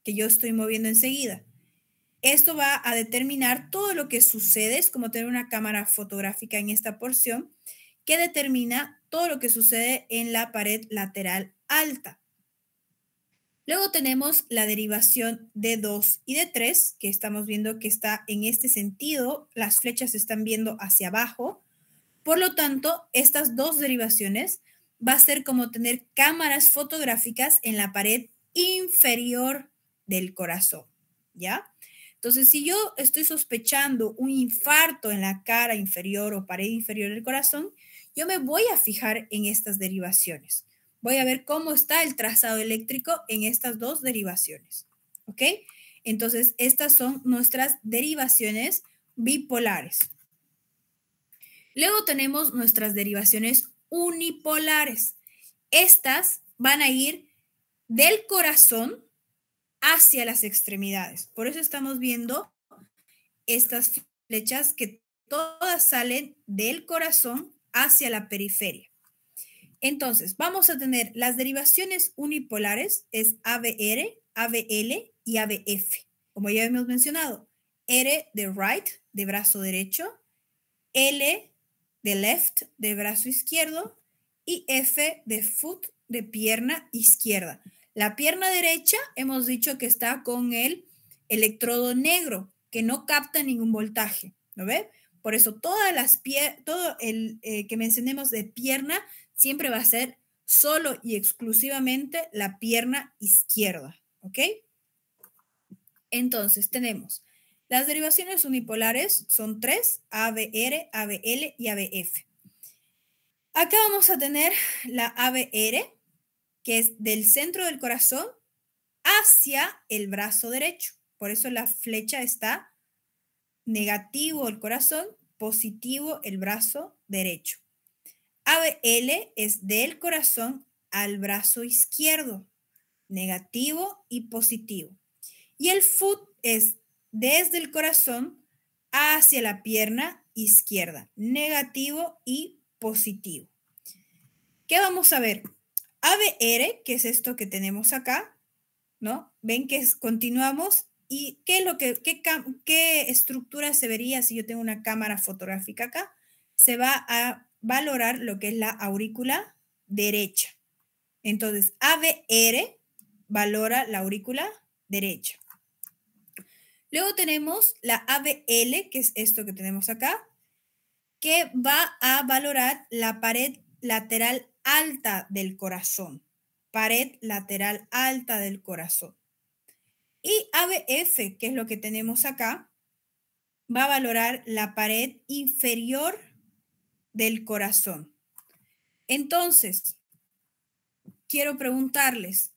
que yo estoy moviendo enseguida. Esto va a determinar todo lo que sucede, es como tener una cámara fotográfica en esta porción, que determina todo lo que sucede en la pared lateral alta. Luego tenemos la derivación de 2 y de 3, que estamos viendo que está en este sentido, las flechas se están viendo hacia abajo. Por lo tanto, estas dos derivaciones va a ser como tener cámaras fotográficas en la pared inferior del corazón, ¿ya? Entonces, si yo estoy sospechando un infarto en la cara inferior o pared inferior del corazón, yo me voy a fijar en estas derivaciones. Voy a ver cómo está el trazado eléctrico en estas dos derivaciones. ¿Ok? Entonces, estas son nuestras derivaciones bipolares. Luego tenemos nuestras derivaciones unipolares. Estas van a ir del corazón hacia las extremidades. Por eso estamos viendo estas flechas que todas salen del corazón hacia la periferia. Entonces, vamos a tener las derivaciones unipolares, es ABR, ABL y ABF. Como ya hemos mencionado, R de right, de brazo derecho, L de left, de brazo izquierdo, y F de foot, de pierna izquierda. La pierna derecha hemos dicho que está con el electrodo negro, que no capta ningún voltaje, ¿no ve? Por eso todo el que mencionemos de pierna siempre va a ser solo y exclusivamente la pierna izquierda, ¿ok? Entonces tenemos las derivaciones unipolares, son 3, ABR, ABL y ABF. Acá vamos a tener la ABR, que es del centro del corazón hacia el brazo derecho. Por eso la flecha está negativo el corazón, positivo el brazo derecho. ABL es del corazón al brazo izquierdo, negativo y positivo. Y el foot es desde el corazón hacia la pierna izquierda, negativo y positivo. ¿Qué vamos a ver? ABR, que es esto que tenemos acá, ¿no? Ven que continuamos. ¿Y qué es lo qué estructura se vería si yo tengo una cámara fotográfica acá? Se va a valorar lo que es la aurícula derecha. Entonces, ABR valora la aurícula derecha. Luego tenemos la ABL, que es esto que tenemos acá, que va a valorar la pared lateral alta del corazón. Pared lateral alta del corazón. Y ABF, que es lo que tenemos acá, va a valorar la pared inferior del corazón. Entonces, quiero preguntarles,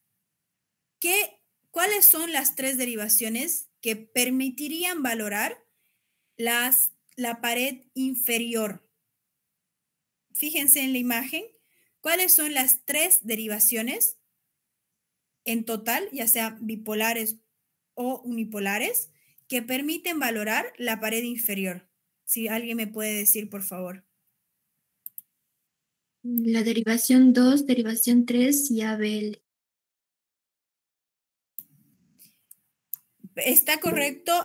¿cuáles son las 3 derivaciones que permitirían valorar la pared inferior? Fíjense en la imagen, ¿cuáles son las 3 derivaciones en total, ya sea bipolares o unipolares, que permiten valorar la pared inferior? Si alguien me puede decir, por favor. La derivación 2, derivación 3 y ABL. Está correcto,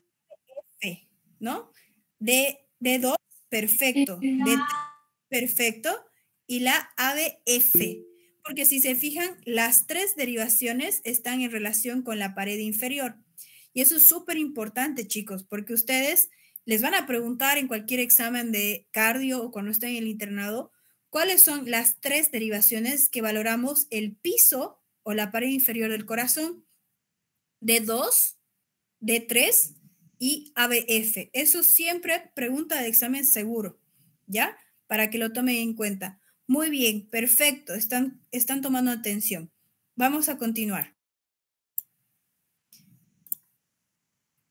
F, ¿no? De 2, perfecto. De 3, perfecto. Y la ABF. Porque si se fijan, las 3 derivaciones están en relación con la pared inferior. Y eso es súper importante, chicos, porque ustedes les van a preguntar en cualquier examen de cardio o cuando estén en el internado, ¿cuáles son las 3 derivaciones que valoramos el piso o la pared inferior del corazón? D2, D3 y ABF. Eso siempre pregunta de examen seguro, ¿ya? Para que lo tomen en cuenta. Muy bien, perfecto, están tomando atención. Vamos a continuar.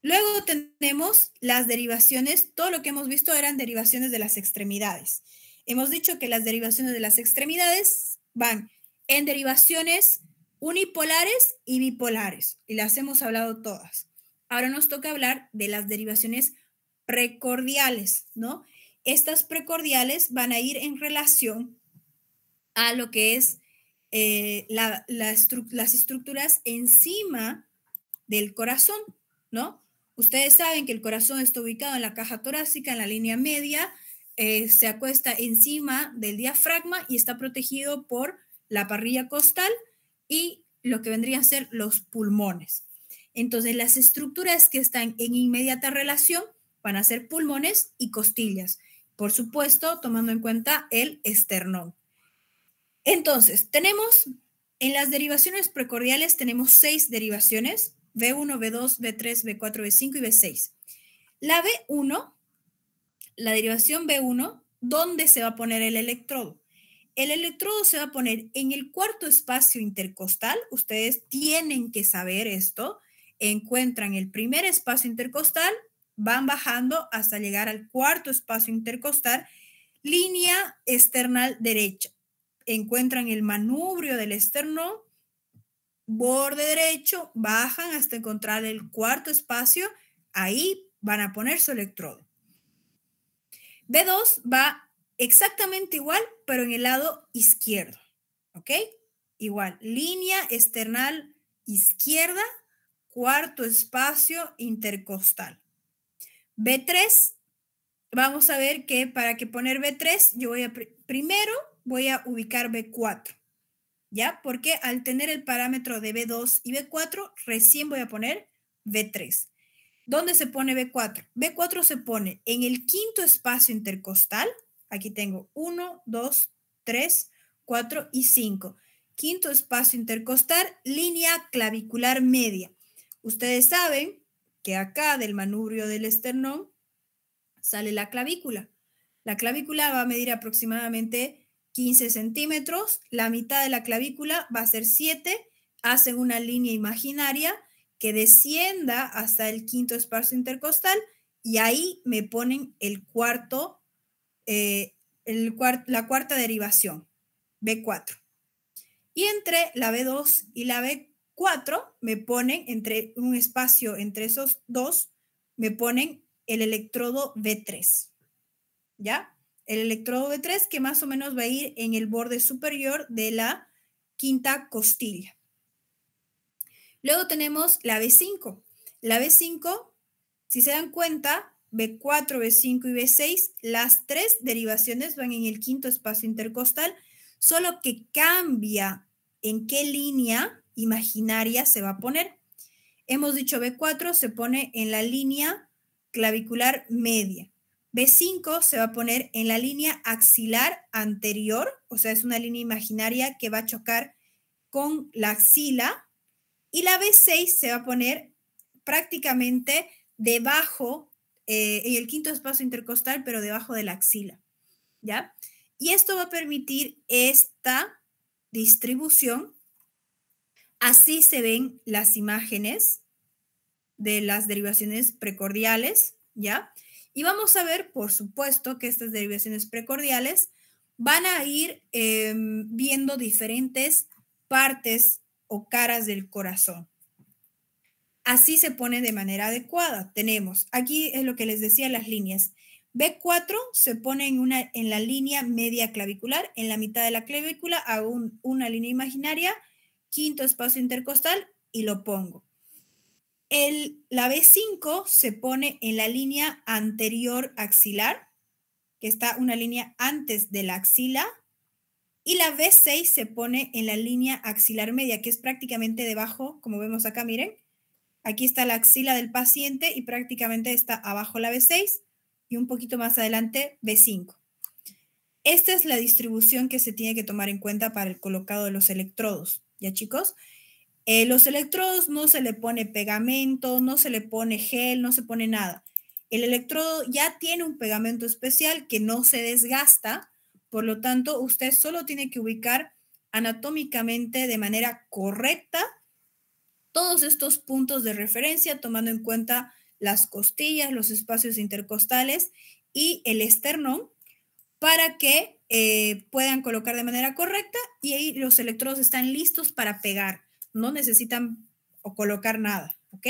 Luego tenemos las derivaciones, todo lo que hemos visto eran derivaciones de las extremidades. Hemos dicho que las derivaciones de las extremidades van en derivaciones unipolares y bipolares, y las hemos hablado todas. Ahora nos toca hablar de las derivaciones precordiales, ¿no? Estas precordiales van a ir en relación a lo que es las estructuras encima del corazón, ¿no? Ustedes saben que el corazón está ubicado en la caja torácica, en la línea media, se acuesta encima del diafragma y está protegido por la parrilla costal y lo que vendrían a ser los pulmones. Entonces, las estructuras que están en inmediata relación van a ser pulmones y costillas. Por supuesto, tomando en cuenta el esternón. Entonces, tenemos en las derivaciones precordiales, tenemos 6 derivaciones. B1, B2, B3, B4, B5 y B6. La B1, la derivación B1, ¿dónde se va a poner el electrodo? El electrodo se va a poner en el cuarto espacio intercostal. Ustedes tienen que saber esto. Encuentran el primer espacio intercostal, van bajando hasta llegar al cuarto espacio intercostal, línea external derecha. Encuentran el manubrio del esternón, borde derecho, bajan hasta encontrar el cuarto espacio, ahí van a poner su electrodo. B2 va exactamente igual, pero en el lado izquierdo, ¿ok? Igual, línea external izquierda, cuarto espacio intercostal. B3, vamos a ver que para que poner B3, yo voy a primero voy a ubicar B4, ¿ya? Porque al tener el parámetro de B2 y B4, recién voy a poner B3. ¿Dónde se pone B4? B4 se pone en el quinto espacio intercostal. Aquí tengo 1, 2, 3, 4 y 5. Quinto espacio intercostal, línea clavicular media. Ustedes saben que acá del manubrio del esternón sale la clavícula. La clavícula va a medir aproximadamente 15 centímetros. La mitad de la clavícula va a ser 7. Hacen una línea imaginaria que descienda hasta el quinto espacio intercostal y ahí me ponen el cuarto, la cuarta derivación, B4. Y entre la B2 y la B4 me ponen, entre un espacio entre esos dos, me ponen el electrodo B3, ¿ya? El electrodo B3 que más o menos va a ir en el borde superior de la quinta costilla. Luego tenemos la B5. La B5, si se dan cuenta, B4, B5 y B6, las tres derivaciones van en el quinto espacio intercostal, solo que cambia en qué línea imaginaria se va a poner. Hemos dicho B4 se pone en la línea clavicular media. B5 se va a poner en la línea axilar anterior, o sea, es una línea imaginaria que va a chocar con la axila. Y la B6 se va a poner prácticamente debajo, en el quinto espacio intercostal, pero debajo de la axila, ¿ya? Y esto va a permitir esta distribución. Así se ven las imágenes de las derivaciones precordiales, ¿ya? Y vamos a ver, por supuesto, que estas derivaciones precordiales van a ir viendo diferentes partes o caras del corazón. Así se pone de manera adecuada. Tenemos, aquí es lo que les decía, las líneas. B4 se pone en la línea media clavicular, en la mitad de la clavícula hago una línea imaginaria, quinto espacio intercostal y lo pongo. La B5 se pone en la línea anterior axilar, que está una línea antes de la axila, y la B6 se pone en la línea axilar media, que es prácticamente debajo, como vemos acá, miren. Aquí está la axila del paciente y prácticamente está abajo la B6 y un poquito más adelante B5. Esta es la distribución que se tiene que tomar en cuenta para el colocado de los electrodos, ¿ya chicos? Los electrodos no se le pone pegamento, no se le pone gel, no se pone nada. El electrodo ya tiene un pegamento especial que no se desgasta, por lo tanto, usted solo tiene que ubicar anatómicamente de manera correcta todos estos puntos de referencia, tomando en cuenta las costillas, los espacios intercostales y el esternón, para que puedan colocar de manera correcta y ahí los electrodos están listos para pegar. No necesitan colocar nada, ¿ok?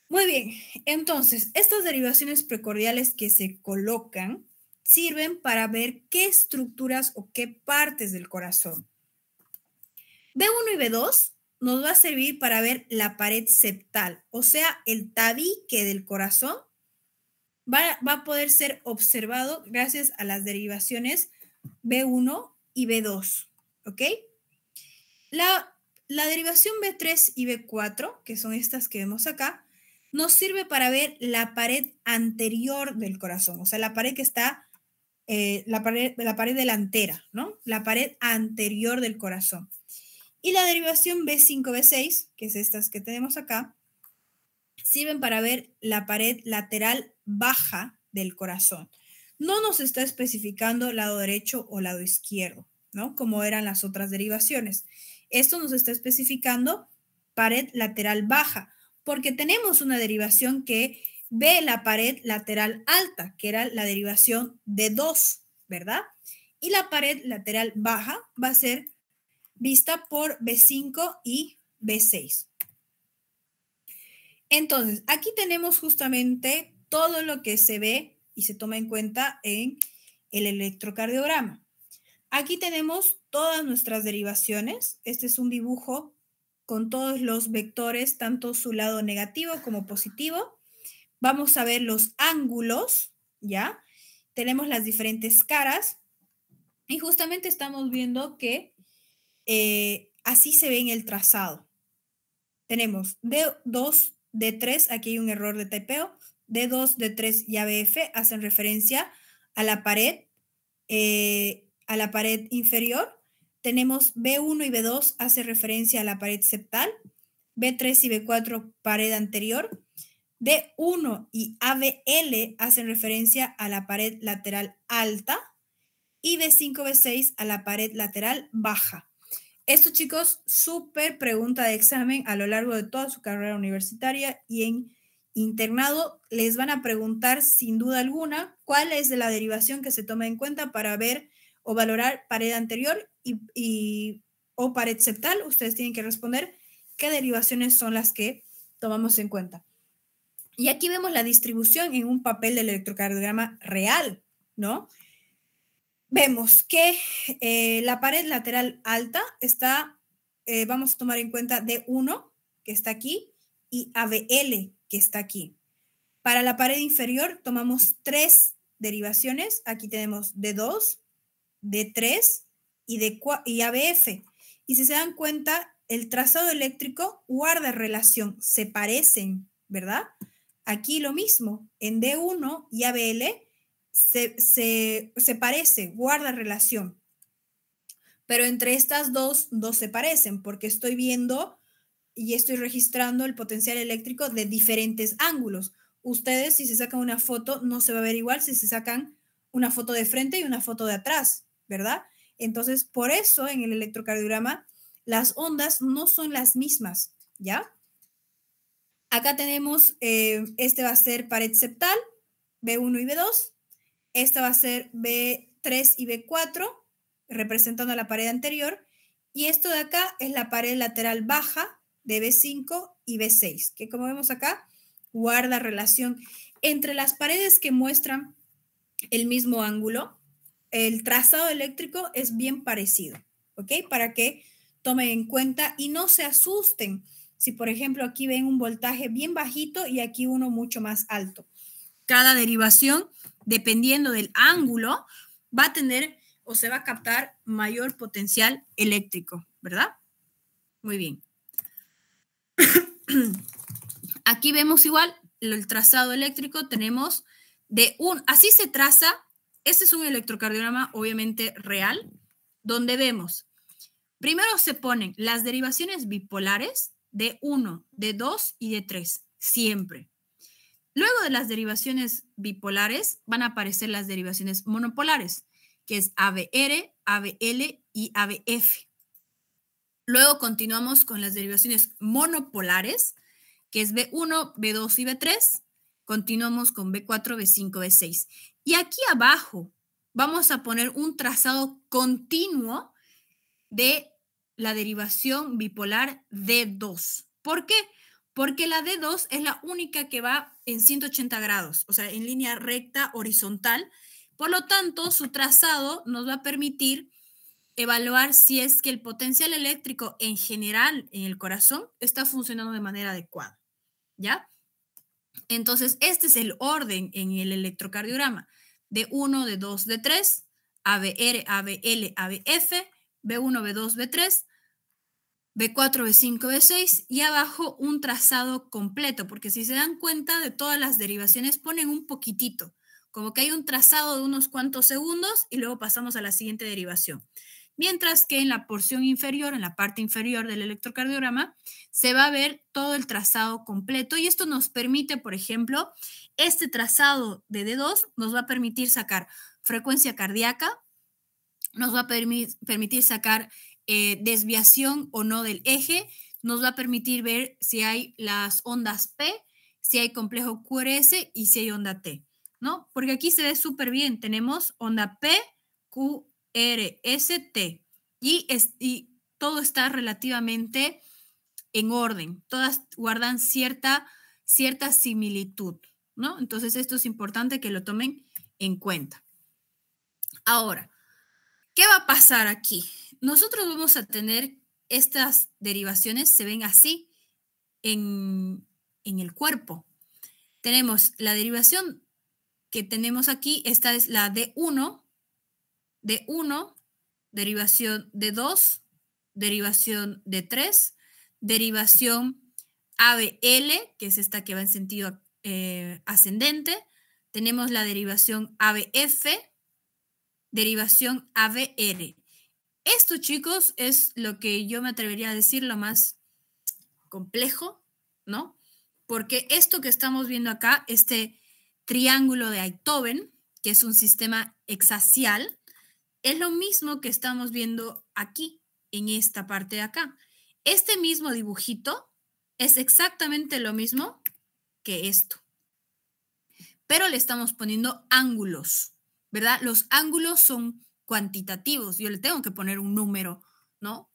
Muy bien, entonces, estas derivaciones precordiales que se colocan sirven para ver qué estructuras o qué partes del corazón. B1 y B2 nos va a servir para ver la pared septal, o sea, el tabique del corazón va a poder ser observado gracias a las derivaciones B1 y B2, ¿ok? La derivación B3 y B4, que son estas que vemos acá, nos sirve para ver la pared anterior del corazón, o sea, la pared que está, la pared delantera, ¿no? La pared anterior del corazón. Y la derivación B5, B6, que es estas que tenemos acá, sirven para ver la pared lateral baja del corazón. No nos está especificando lado derecho o lado izquierdo, ¿no? Como eran las otras derivaciones. Esto nos está especificando pared lateral baja, porque tenemos una derivación que ve la pared lateral alta, que era la derivación de 2, ¿verdad? Y la pared lateral baja va a ser vista por B5 y B6. Entonces, aquí tenemos justamente todo lo que se ve y se toma en cuenta en el electrocardiograma. Aquí tenemos todas nuestras derivaciones. Este es un dibujo con todos los vectores, tanto su lado negativo como positivo. Vamos a ver los ángulos, ¿ya? Tenemos las diferentes caras y justamente estamos viendo que así se ve en el trazado. Tenemos D2, D3, aquí hay un error de typeo, D2, D3 y ABF hacen referencia a la pared inferior. Tenemos B1 y B2 hace referencia a la pared septal, B3 y B4 pared anterior, D1 y ABL hacen referencia a la pared lateral alta y B5, B6 a la pared lateral baja. Esto, chicos, súper pregunta de examen a lo largo de toda su carrera universitaria y en internado les van a preguntar sin duda alguna cuál es la derivación que se toma en cuenta para ver o valorar pared anterior o pared septal. Ustedes tienen que responder qué derivaciones son las que tomamos en cuenta. Y aquí vemos la distribución en un papel de electrocardiograma real, ¿no? Vemos que la pared lateral alta está, vamos a tomar en cuenta D1, que está aquí, y ABL, que está aquí. Para la pared inferior tomamos 3 derivaciones. Aquí tenemos D2, D3 y ABF. Y si se dan cuenta, el trazado eléctrico guarda relación, se parecen, ¿verdad? Aquí lo mismo, en D1 y ABL se parece, guarda relación. Pero entre estas dos se parecen porque estoy viendo y estoy registrando el potencial eléctrico de diferentes ángulos. Ustedes, si se sacan una foto, no se va a ver igual si se sacan una foto de frente y una foto de atrás, ¿verdad? Entonces, por eso en el electrocardiograma las ondas no son las mismas, ¿ya? Acá tenemos, este va a ser pared septal, B1 y B2. Esta va a ser B3 y B4, representando la pared anterior. Y esto de acá es la pared lateral baja de B5 y B6, que como vemos acá, guarda relación entre las paredes que muestran el mismo ángulo. El trazado eléctrico es bien parecido, ¿ok? Para que tomen en cuenta y no se asusten si, por ejemplo, aquí ven un voltaje bien bajito y aquí uno mucho más alto. Cada derivación, dependiendo del ángulo, va a tener o se va a captar mayor potencial eléctrico, ¿verdad? Muy bien. Aquí vemos igual el trazado eléctrico, tenemos así se traza, este es un electrocardiograma obviamente real, donde vemos, primero se ponen las derivaciones bipolares de 1, de 2 y de 3, siempre. Luego de las derivaciones bipolares van a aparecer las derivaciones monopolares, que es ABR, ABL y ABF. Luego continuamos con las derivaciones monopolares, que es B1, B2 y B3. Continuamos con B4, B5, B6. Y aquí abajo vamos a poner un trazado continuo de la derivación bipolar D2. ¿Por qué? Porque la D2 es la única que va en 180 grados, o sea, en línea recta horizontal. Por lo tanto, su trazado nos va a permitir evaluar si es que el potencial eléctrico en general en el corazón está funcionando de manera adecuada, ¿ya? Entonces, este es el orden en el electrocardiograma. D1, D2, D3, ABR, ABL, ABF, B1, B2, B3, B4, B5, B6 y abajo un trazado completo, porque si se dan cuenta de todas las derivaciones ponen un poquitito, como que hay un trazado de unos cuantos segundos y luego pasamos a la siguiente derivación. mientras que en la porción inferior, en la parte inferior del electrocardiograma, se va a ver todo el trazado completo y esto nos permite, por ejemplo, este trazado de D2 nos va a permitir sacar frecuencia cardíaca, nos va a permitir sacar desviación o no del eje, nos va a permitir ver si hay las ondas P, si hay complejo QRS y si hay onda T, ¿no? Porque aquí se ve súper bien, tenemos onda P, QRS, T y todo está relativamente en orden, todas guardan cierta similitud, ¿no? Entonces esto es importante que lo tomen en cuenta. Ahora, ¿qué va a pasar aquí? Nosotros vamos a tener estas derivaciones, se ven así en el cuerpo. Tenemos la derivación que tenemos aquí, esta es la D1, derivación D2, derivación D3, derivación ABL, que es esta que va en sentido ascendente. Tenemos la derivación ABF, derivación ABR. Esto, chicos, es lo que yo me atrevería a decir lo más complejo, ¿no? Porque esto que estamos viendo acá, este triángulo de Einthoven, que es un sistema hexaxial, es lo mismo que estamos viendo aquí, en esta parte de acá. Este mismo dibujito es exactamente lo mismo que esto, pero le estamos poniendo ángulos, ¿verdad? Los ángulos son cuantitativos, yo le tengo que poner un número, ¿no?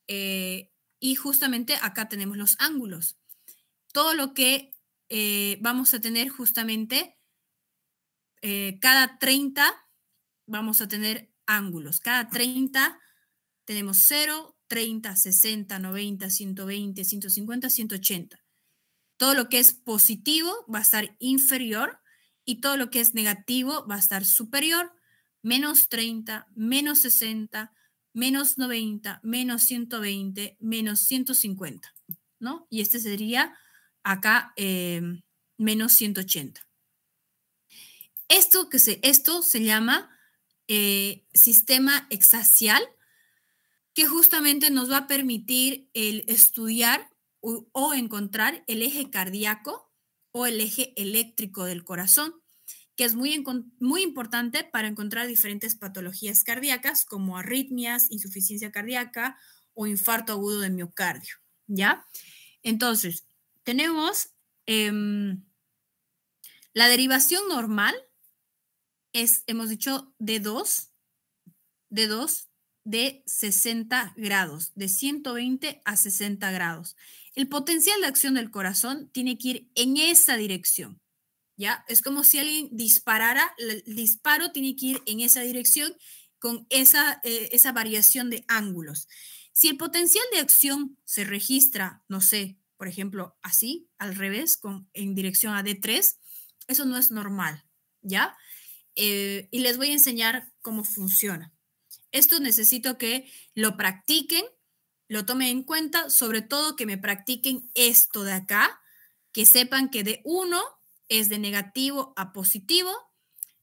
Y justamente acá tenemos los ángulos. Todo lo que vamos a tener justamente, cada 30 vamos a tener ángulos. Cada 30 tenemos 0, 30, 60, 90, 120, 150, 180. Todo lo que es positivo va a estar inferior y todo lo que es negativo va a estar superior. Menos 30, menos 60, menos 90, menos 120, menos 150, ¿no? Y este sería acá menos 180. Esto se llama sistema hexaxial, que justamente nos va a permitir el estudiar o encontrar el eje cardíaco o el eje eléctrico del corazón, que es muy importante para encontrar diferentes patologías cardíacas como arritmias, insuficiencia cardíaca o infarto agudo de miocardio, ¿ya? Entonces, tenemos la derivación normal, hemos dicho D2 de 60 grados, de 120 a 60 grados. El potencial de acción del corazón tiene que ir en esa dirección, ¿ya? Es como si alguien disparara, el disparo tiene que ir en esa dirección con esa variación de ángulos. Si el potencial de acción se registra, no sé, por ejemplo, así, al revés, en dirección a D3, eso no es normal, ¿ya? Y les voy a enseñar cómo funciona. Esto necesito que lo practiquen, lo tomen en cuenta, sobre todo que me practiquen esto de acá, que sepan que de 1 es de negativo a positivo,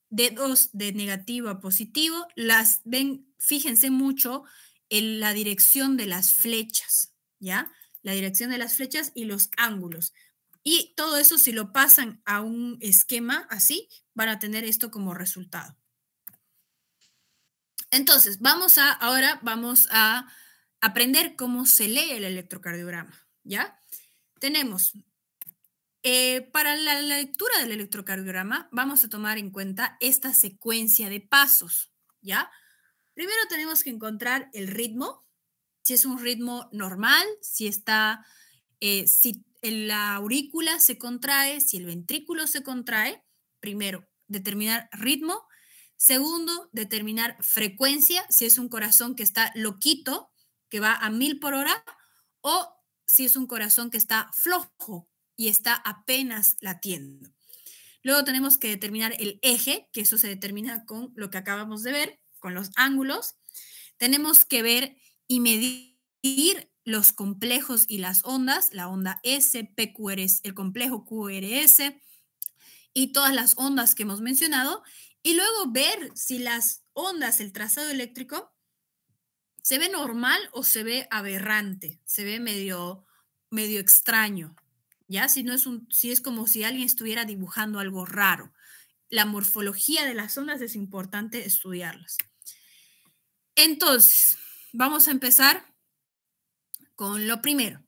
de 2 de negativo a positivo. Las ven, fíjense mucho en la dirección de las flechas, ¿ya? La dirección de las flechas y los ángulos. Y todo eso, si lo pasan a un esquema así, van a tener esto como resultado. Entonces, ahora vamos a aprender cómo se lee el electrocardiograma, ¿ya? Tenemos, para la lectura del electrocardiograma, vamos a tomar en cuenta esta secuencia de pasos, ¿ya? Primero tenemos que encontrar el ritmo, si es un ritmo normal, si la aurícula se contrae, si el ventrículo se contrae. Primero, determinar ritmo. Segundo, determinar frecuencia, si es un corazón que está loquito, que va a 1000 por hora, o si es un corazón que está flojo y está apenas latiendo. Luego tenemos que determinar el eje, que eso se determina con lo que acabamos de ver, con los ángulos. Tenemos que ver y medir los complejos y las ondas, la onda S, PQRS, el complejo QRS y todas las ondas que hemos mencionado, y luego ver si las ondas, el trazado eléctrico, ¿Se ve normal o se ve aberrante? Se ve medio extraño, ¿ya? Si es como si alguien estuviera dibujando algo raro. La morfología de las ondas es importante estudiarlas. Entonces, vamos a empezar con lo primero.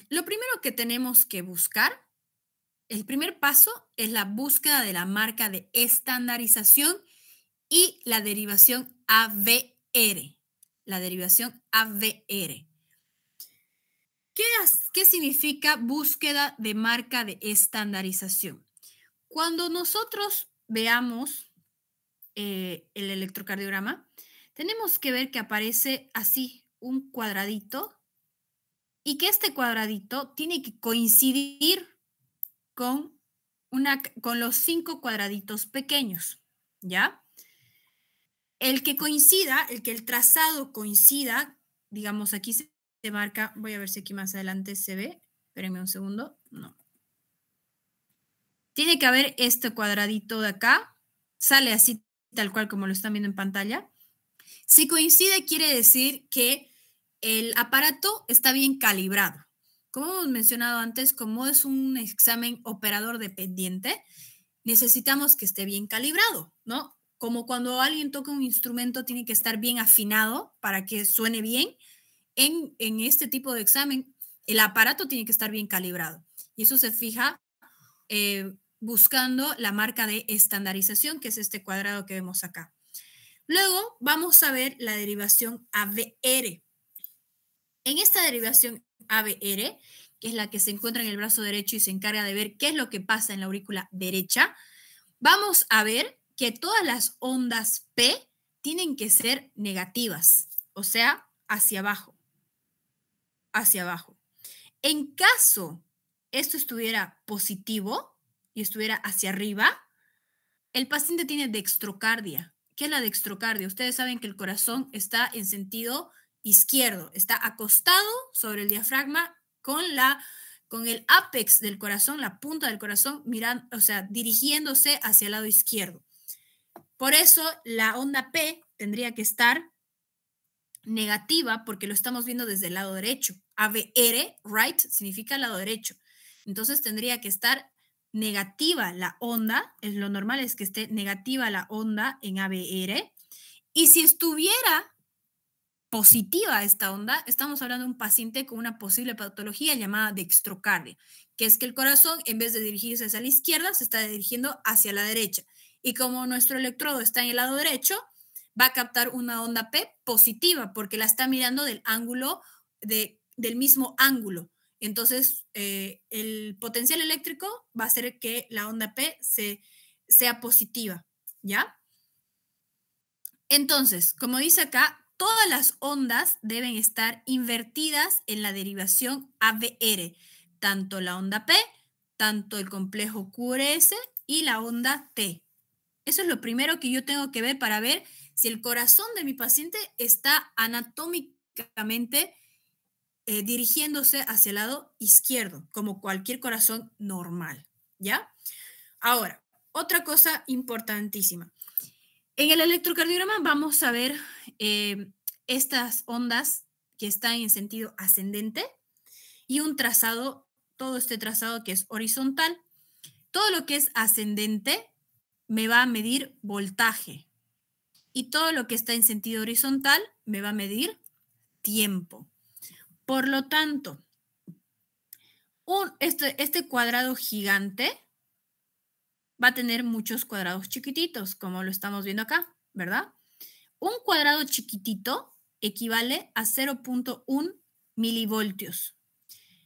Lo primero que tenemos que buscar, el primer paso es la búsqueda de la marca de estandarización y la derivación AVR. La derivación AVR. ¿Qué significa búsqueda de marca de estandarización? Cuando nosotros veamos el electrocardiograma, tenemos que ver que aparece así un cuadradito y que este cuadradito tiene que coincidir con los 5 cuadraditos pequeños, ¿ya? El que el trazado coincida, digamos aquí se marca, voy a ver si aquí más adelante se ve, espérenme un segundo, no. Tiene que haber este cuadradito de acá, sale así tal cual como lo están viendo en pantalla. Si coincide quiere decir que el aparato está bien calibrado. Como hemos mencionado antes, como es un examen operador dependiente, necesitamos que esté bien calibrado, ¿no? Como cuando alguien toca un instrumento, tiene que estar bien afinado para que suene bien. En este tipo de examen, el aparato tiene que estar bien calibrado. Y eso se fija buscando la marca de estandarización, que es este cuadrado que vemos acá. Luego vamos a ver la derivación AVR. En esta derivación AVR, que es la que se encuentra en el brazo derecho y se encarga de ver qué es lo que pasa en la aurícula derecha, vamos a ver que todas las ondas P tienen que ser negativas, o sea, hacia abajo, hacia abajo. En caso esto estuviera positivo y estuviera hacia arriba, el paciente tiene dextrocardia. ¿Qué es la dextrocardia? Ustedes saben que el corazón está en sentido izquierdo, está acostado sobre el diafragma con el ápex del corazón, la punta del corazón, mirando, o sea, dirigiéndose hacia el lado izquierdo. Por eso la onda P tendría que estar negativa porque lo estamos viendo desde el lado derecho. AVR, right, significa lado derecho. Entonces tendría que estar negativa la onda, lo normal es que esté negativa la onda en AVR, y si estuviera positiva esta onda, estamos hablando de un paciente con una posible patología llamada dextrocardia, que es que el corazón, en vez de dirigirse hacia la izquierda, se está dirigiendo hacia la derecha. Y como nuestro electrodo está en el lado derecho, va a captar una onda P positiva, porque la está mirando del ángulo, del mismo ángulo. Entonces, el potencial eléctrico va a hacer que la onda P sea positiva, ¿ya? Entonces, como dice acá, todas las ondas deben estar invertidas en la derivación AVR, tanto la onda P, tanto el complejo QRS y la onda T. Eso es lo primero que yo tengo que ver para ver si el corazón de mi paciente está anatómicamente dirigiéndose hacia el lado izquierdo, como cualquier corazón normal, ¿ya? Ahora, otra cosa importantísima. En el electrocardiograma vamos a ver estas ondas que están en sentido ascendente y un trazado, todo este trazado que es horizontal. Todo lo que es ascendente me va a medir voltaje y todo lo que está en sentido horizontal me va a medir tiempo. Por lo tanto, este cuadrado gigante va a tener muchos cuadrados chiquititos, como lo estamos viendo acá, ¿verdad? Un cuadrado chiquitito equivale a 0.1 milivoltios.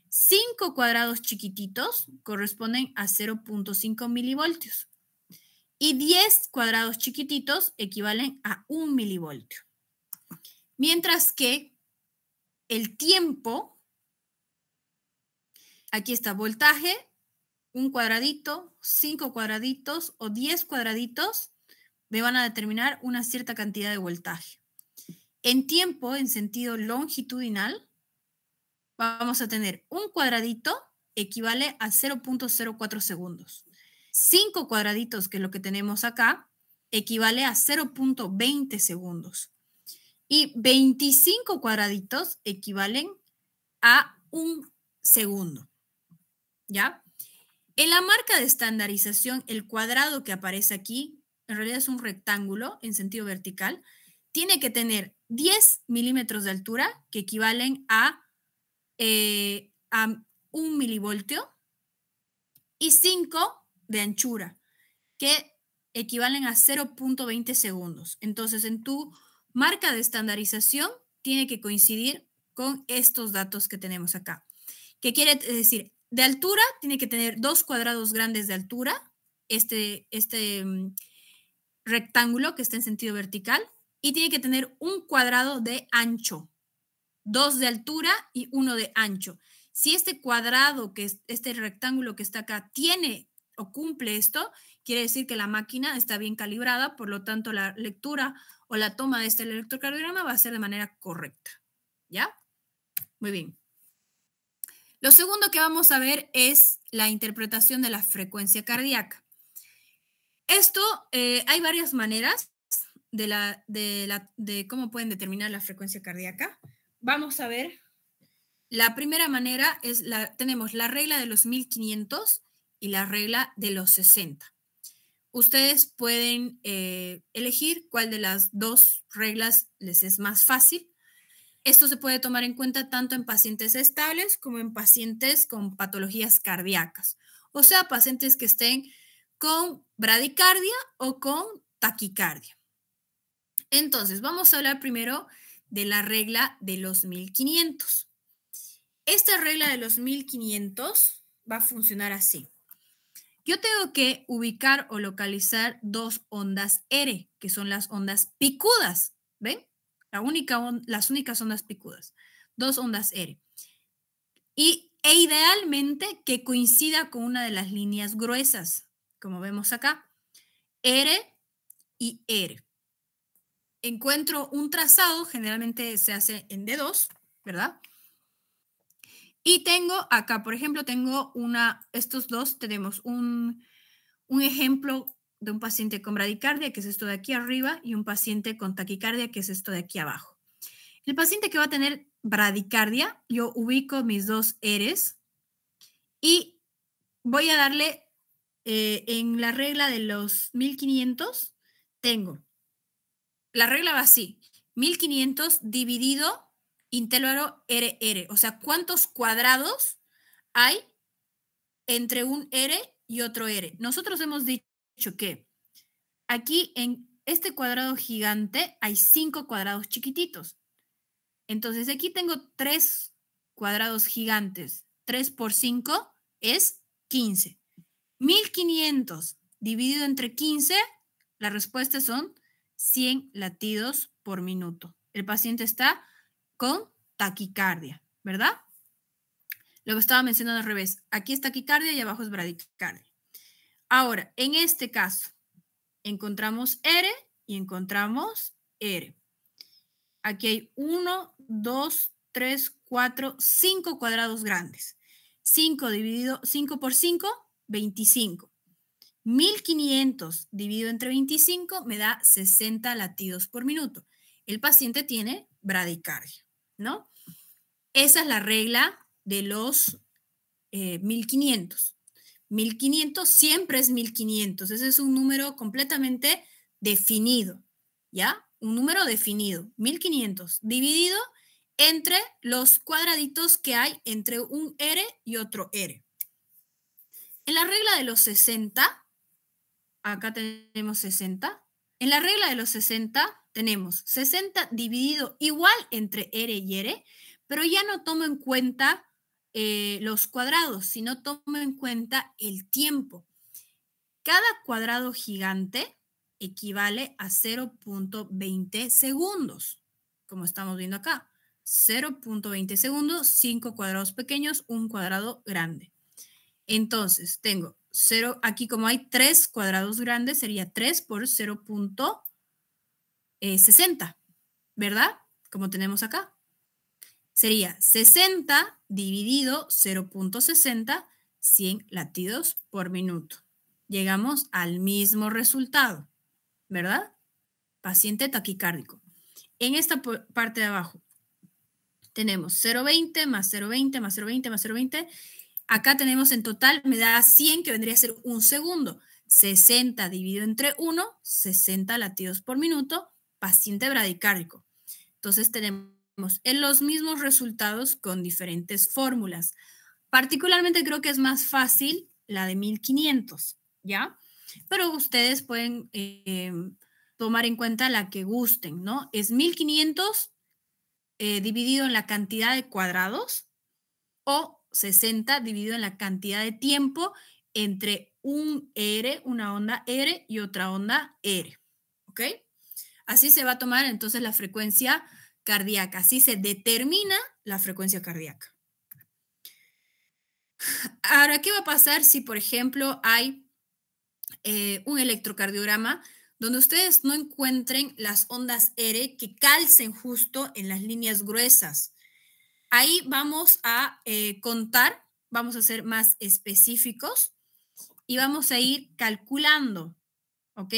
5 cuadrados chiquititos corresponden a 0.5 milivoltios. Y 10 cuadrados chiquititos equivalen a 1 milivoltio. Mientras que el tiempo, aquí está voltaje, un cuadradito, 5 cuadraditos o 10 cuadraditos me van a determinar una cierta cantidad de voltaje. En tiempo, en sentido longitudinal, vamos a tener un cuadradito equivale a 0.04 segundos. 5 cuadraditos, que es lo que tenemos acá, equivale a 0.20 segundos. Y 25 cuadraditos equivalen a 1 segundo. ¿Ya? En la marca de estandarización, el cuadrado que aparece aquí, en realidad es un rectángulo en sentido vertical, tiene que tener 10 milímetros de altura, que equivalen a 1 milivoltio, y 5 de anchura, que equivalen a 0.20 segundos. Entonces, en tu marca de estandarización, tiene que coincidir con estos datos que tenemos acá. ¿Qué quiere decir? De altura, tiene que tener 2 cuadrados grandes de altura, este rectángulo que está en sentido vertical, y tiene que tener un cuadrado de ancho, 2 de altura y 1 de ancho. Si este cuadrado, este rectángulo que está acá, tiene o cumple esto, quiere decir que la máquina está bien calibrada, por lo tanto la lectura o la toma de este electrocardiograma va a ser de manera correcta. ¿Ya? Muy bien. Lo segundo que vamos a ver es la interpretación de la frecuencia cardíaca. Esto, hay varias maneras de cómo pueden determinar la frecuencia cardíaca. Vamos a ver. La primera manera es, tenemos la regla de los 1500 y la regla de los 60. Ustedes pueden elegir cuál de las dos reglas les es más fácil. Esto se puede tomar en cuenta tanto en pacientes estables como en pacientes con patologías cardíacas, o sea, pacientes que estén con bradicardia o con taquicardia. Entonces, vamos a hablar primero de la regla de los 1500. Esta regla de los 1500 va a funcionar así. Yo tengo que ubicar o localizar 2 ondas R, que son las ondas picudas. ¿Ven? Las únicas ondas picudas. 2 ondas R. E idealmente que coincida con una de las líneas gruesas, como vemos acá. R y R. Encuentro un trazado, generalmente se hace en D2, ¿verdad? Y tengo acá, por ejemplo, estos dos, tenemos un ejemplo de un paciente con bradicardia, que es esto de aquí arriba, y un paciente con taquicardia, que es esto de aquí abajo. El paciente que va a tener bradicardia, yo ubico mis 2 Rs y voy a darle, en la regla de los 1500, la regla va así, 1500 dividido intervalo RR, o sea, ¿cuántos cuadrados hay entre un R y otro R? Nosotros hemos dicho que aquí en este cuadrado gigante hay 5 cuadrados chiquititos. Entonces aquí tengo 3 cuadrados gigantes. 3 por 5 es 15. 1500 dividido entre 15, la respuesta son 100 latidos por minuto. El paciente está con taquicardia, ¿verdad? Lo que estaba mencionando al revés. Aquí es taquicardia y abajo es bradicardia. Ahora, en este caso, encontramos R y encontramos R. Aquí hay 1, 2, 3, 4, 5 cuadrados grandes. 5 por 5, 25. 1500 dividido entre 25 me da 60 latidos por minuto. El paciente tiene bradicardia, ¿no? Esa es la regla de los 1500. 1500 siempre es 1500. Ese es un número completamente definido, ¿ya? Un número definido, 1500, dividido entre los cuadraditos que hay entre un R y otro R. En la regla de los 60, acá tenemos 60. En la regla de los 60 tenemos 60 dividido igual entre R y R, pero ya no tomo en cuenta los cuadrados, sino tomo en cuenta el tiempo. Cada cuadrado gigante equivale a 0.20 segundos, como estamos viendo acá. 0.20 segundos, 5 cuadrados pequeños, un cuadrado grande. Entonces, tengo 0, aquí como hay 3 cuadrados grandes, sería 3 por 0.60, ¿verdad? Como tenemos acá. Sería 60 dividido 0.60, 100 latidos por minuto. Llegamos al mismo resultado, ¿verdad? Paciente taquicárdico. en esta parte de abajo tenemos 0,20 más 0,20 más 0,20 más 0,20. Acá tenemos en total, me da 100, que vendría a ser un segundo. 60 dividido entre 1, 60 latidos por minuto, paciente bradicárdico. Entonces tenemos en los mismos resultados con diferentes fórmulas. Particularmente creo que es más fácil la de 1500, ¿ya? Pero ustedes pueden tomar en cuenta la que gusten, ¿no? Es 1500 dividido en la cantidad de cuadrados o 60 dividido en la cantidad de tiempo entre una onda R y otra onda R, ¿ok? Así se va a tomar entonces la frecuencia cardíaca, así se determina la frecuencia cardíaca. Ahora, ¿qué va a pasar si, por ejemplo, hay un electrocardiograma donde ustedes no encuentren las ondas R que calcen justo en las líneas gruesas? Ahí vamos a contar, vamos a ser más específicos y vamos a ir calculando, ¿ok?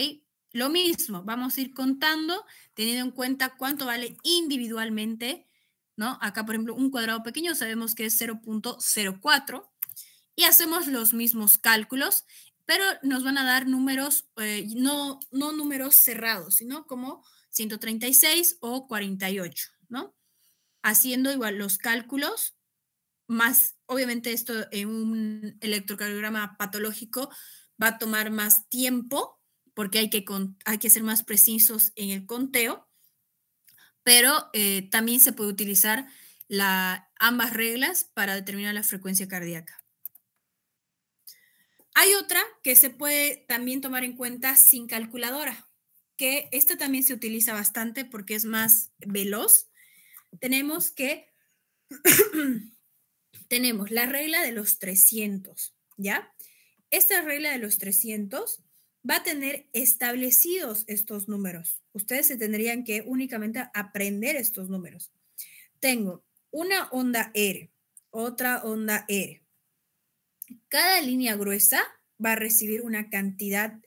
Lo mismo, vamos a ir contando teniendo en cuenta cuánto vale individualmente, ¿no? Acá, por ejemplo, un cuadrado pequeño sabemos que es 0,04 y hacemos los mismos cálculos, pero nos van a dar números, no números cerrados, sino como 136 o 48, ¿no? Haciendo igual los cálculos, más, obviamente esto en un electrocardiograma patológico va a tomar más tiempo porque hay que ser más precisos en el conteo, pero también se puede utilizar ambas reglas para determinar la frecuencia cardíaca. Hay otra que se puede también tomar en cuenta sin calculadora, que esta también se utiliza bastante porque es más veloz. Tenemos la regla de los 300, ¿ya? Esta regla de los 300 va a tener establecidos estos números. Ustedes se tendrían que únicamente aprender estos números. Tengo una onda R, otra onda R. Cada línea gruesa va a recibir una cantidad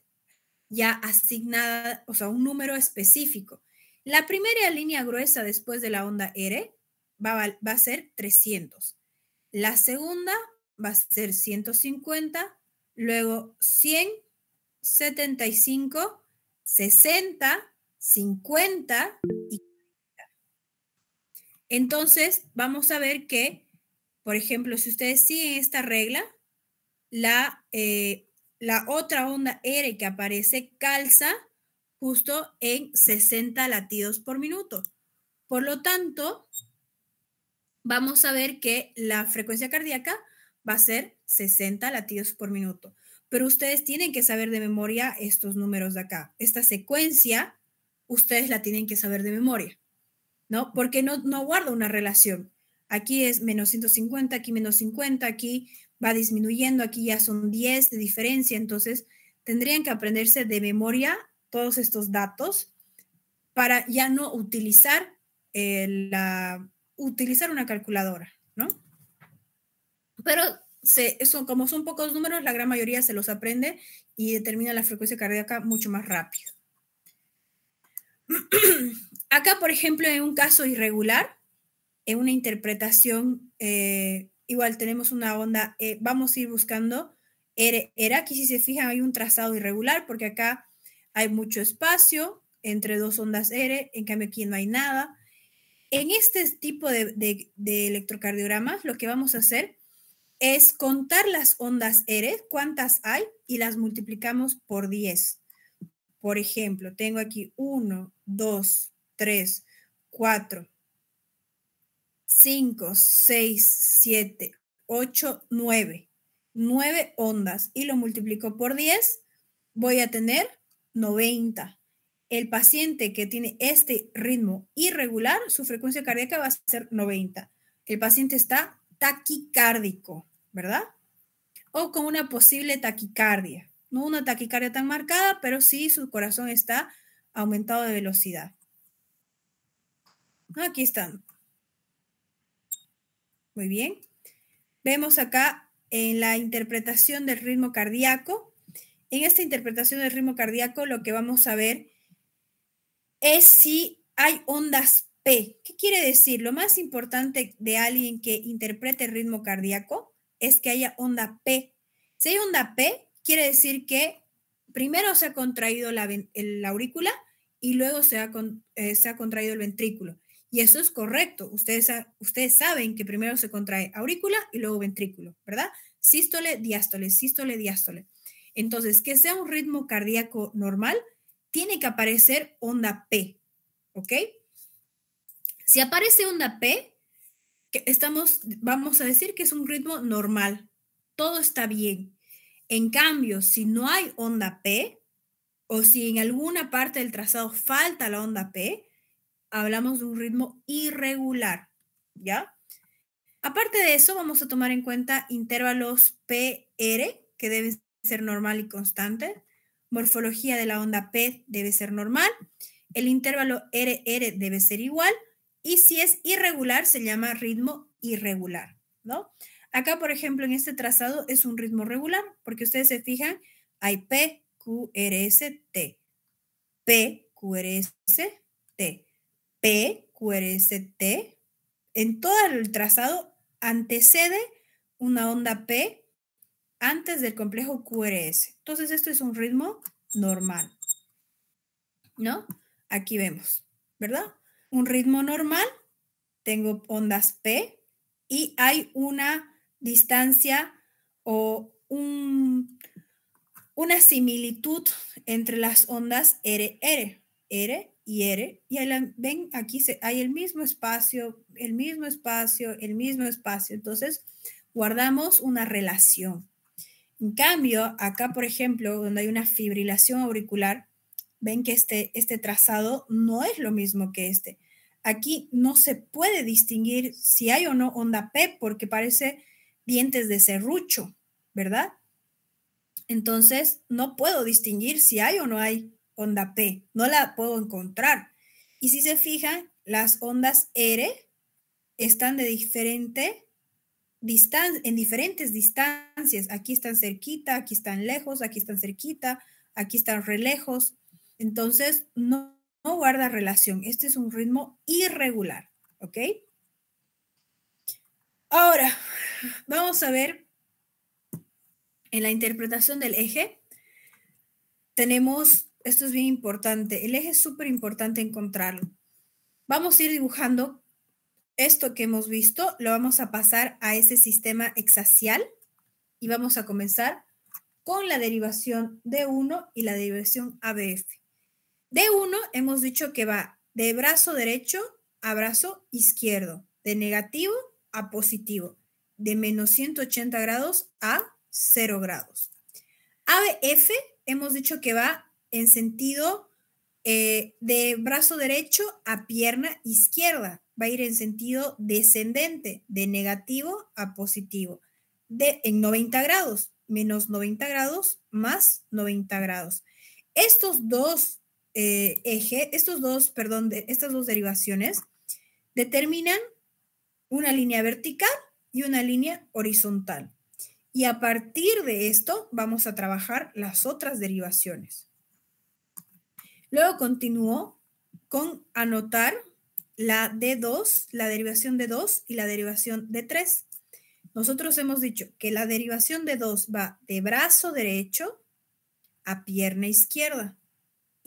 ya asignada, o sea, un número específico. La primera línea gruesa después de la onda R va a ser 300. La segunda va a ser 150, luego 100, 75, 60, 50 y 40. Entonces, vamos a ver que, por ejemplo, si ustedes siguen esta regla, la otra onda R que aparece calza justo en 60 latidos por minuto. Por lo tanto, vamos a ver que la frecuencia cardíaca va a ser 60 latidos por minuto. Pero ustedes tienen que saber de memoria estos números de acá. Esta secuencia, ustedes la tienen que saber de memoria, ¿no? Porque no guarda una relación. Aquí es menos 150, aquí menos 50, aquí va disminuyendo, aquí ya son 10 de diferencia. Entonces, tendrían que aprenderse de memoria todos estos datos para ya no utilizar una calculadora, ¿no? Pero como son pocos números, la gran mayoría se los aprende y determina la frecuencia cardíaca mucho más rápido. Acá, por ejemplo, en un caso irregular, en una interpretación, igual tenemos una onda, vamos a ir buscando R. Aquí, si se fijan, hay un trazado irregular porque acá hay mucho espacio entre dos ondas R, en cambio aquí no hay nada. En este tipo de electrocardiogramas, lo que vamos a hacer es contar las ondas R, cuántas hay, y las multiplicamos por 10. Por ejemplo, tengo aquí 1, 2, 3, 4, 5, 6, 7, 8, 9. 9 ondas y lo multiplico por 10, voy a tener 90. El paciente que tiene este ritmo irregular, su frecuencia cardíaca va a ser 90. El paciente está taquicárdico, ¿verdad? O con una posible taquicardia. No una taquicardia tan marcada, pero sí su corazón está aumentado de velocidad. Aquí están. Muy bien. Vemos acá en la interpretación del ritmo cardíaco. En esta interpretación del ritmo cardíaco lo que vamos a ver es si hay ondas P. ¿Qué quiere decir? Lo más importante de alguien que interprete el ritmo cardíaco es que haya onda P. Si hay onda P, quiere decir que primero se ha contraído la aurícula y luego se ha contraído el ventrículo. Y eso es correcto. Ustedes saben que primero se contrae aurícula y luego ventrículo, ¿verdad? Sístole, diástole, sístole, diástole. Entonces, que sea un ritmo cardíaco normal, tiene que aparecer onda P, ¿ok? Si aparece onda P, vamos a decir que es un ritmo normal. Todo está bien. En cambio, si no hay onda P, o si en alguna parte del trazado falta la onda P, hablamos de un ritmo irregular, ¿ya? Aparte de eso, vamos a tomar en cuenta intervalos PR, que deben ser normal y constante. Morfología de la onda P debe ser normal. El intervalo RR debe ser igual. Y si es irregular, se llama ritmo irregular, ¿no? Acá, por ejemplo, en este trazado es un ritmo regular, porque ustedes se fijan, hay P, Q, R, S, T. P, Q, R, S, T. P, Q, R, S, T. En todo el trazado antecede una onda P antes del complejo QRS. Entonces, esto es un ritmo normal, ¿no? Aquí vemos, ¿verdad? Un ritmo normal, tengo ondas P y hay una distancia o una similitud entre las ondas R y R. Y ven, aquí hay el mismo espacio, el mismo espacio, el mismo espacio. Entonces, guardamos una relación. En cambio, acá, por ejemplo, donde hay una fibrilación auricular, ven que este trazado no es lo mismo que este. Aquí no se puede distinguir si hay o no onda P porque parece dientes de serrucho, ¿verdad? Entonces, no puedo distinguir si hay o no hay onda P. No la puedo encontrar. Y si se fijan, las ondas R están en diferentes distancias. Aquí están cerquita, aquí están lejos, aquí están cerquita, aquí están re lejos. Entonces, no guarda relación. Este es un ritmo irregular, ¿ok? Ahora, vamos a ver en la interpretación del eje. Tenemos, esto es bien importante, el eje es súper importante encontrarlo. Vamos a ir dibujando esto que hemos visto, lo vamos a pasar a ese sistema hexaxial y vamos a comenzar con la derivación D1 y la derivación ABF. D1 hemos dicho que va de brazo derecho a brazo izquierdo, de negativo a positivo, de menos 180 grados a 0 grados. ABF hemos dicho que va en sentido de brazo derecho a pierna izquierda. Va a ir en sentido descendente, de negativo a positivo, en 90 grados, menos 90 grados, más 90 grados. Estos dos estas dos derivaciones determinan una línea vertical y una línea horizontal. Y a partir de esto vamos a trabajar las otras derivaciones. Luego continúo con anotar la D2, la derivación de 2 y la derivación de 3. Nosotros hemos dicho que la derivación de 2 va de brazo derecho a pierna izquierda.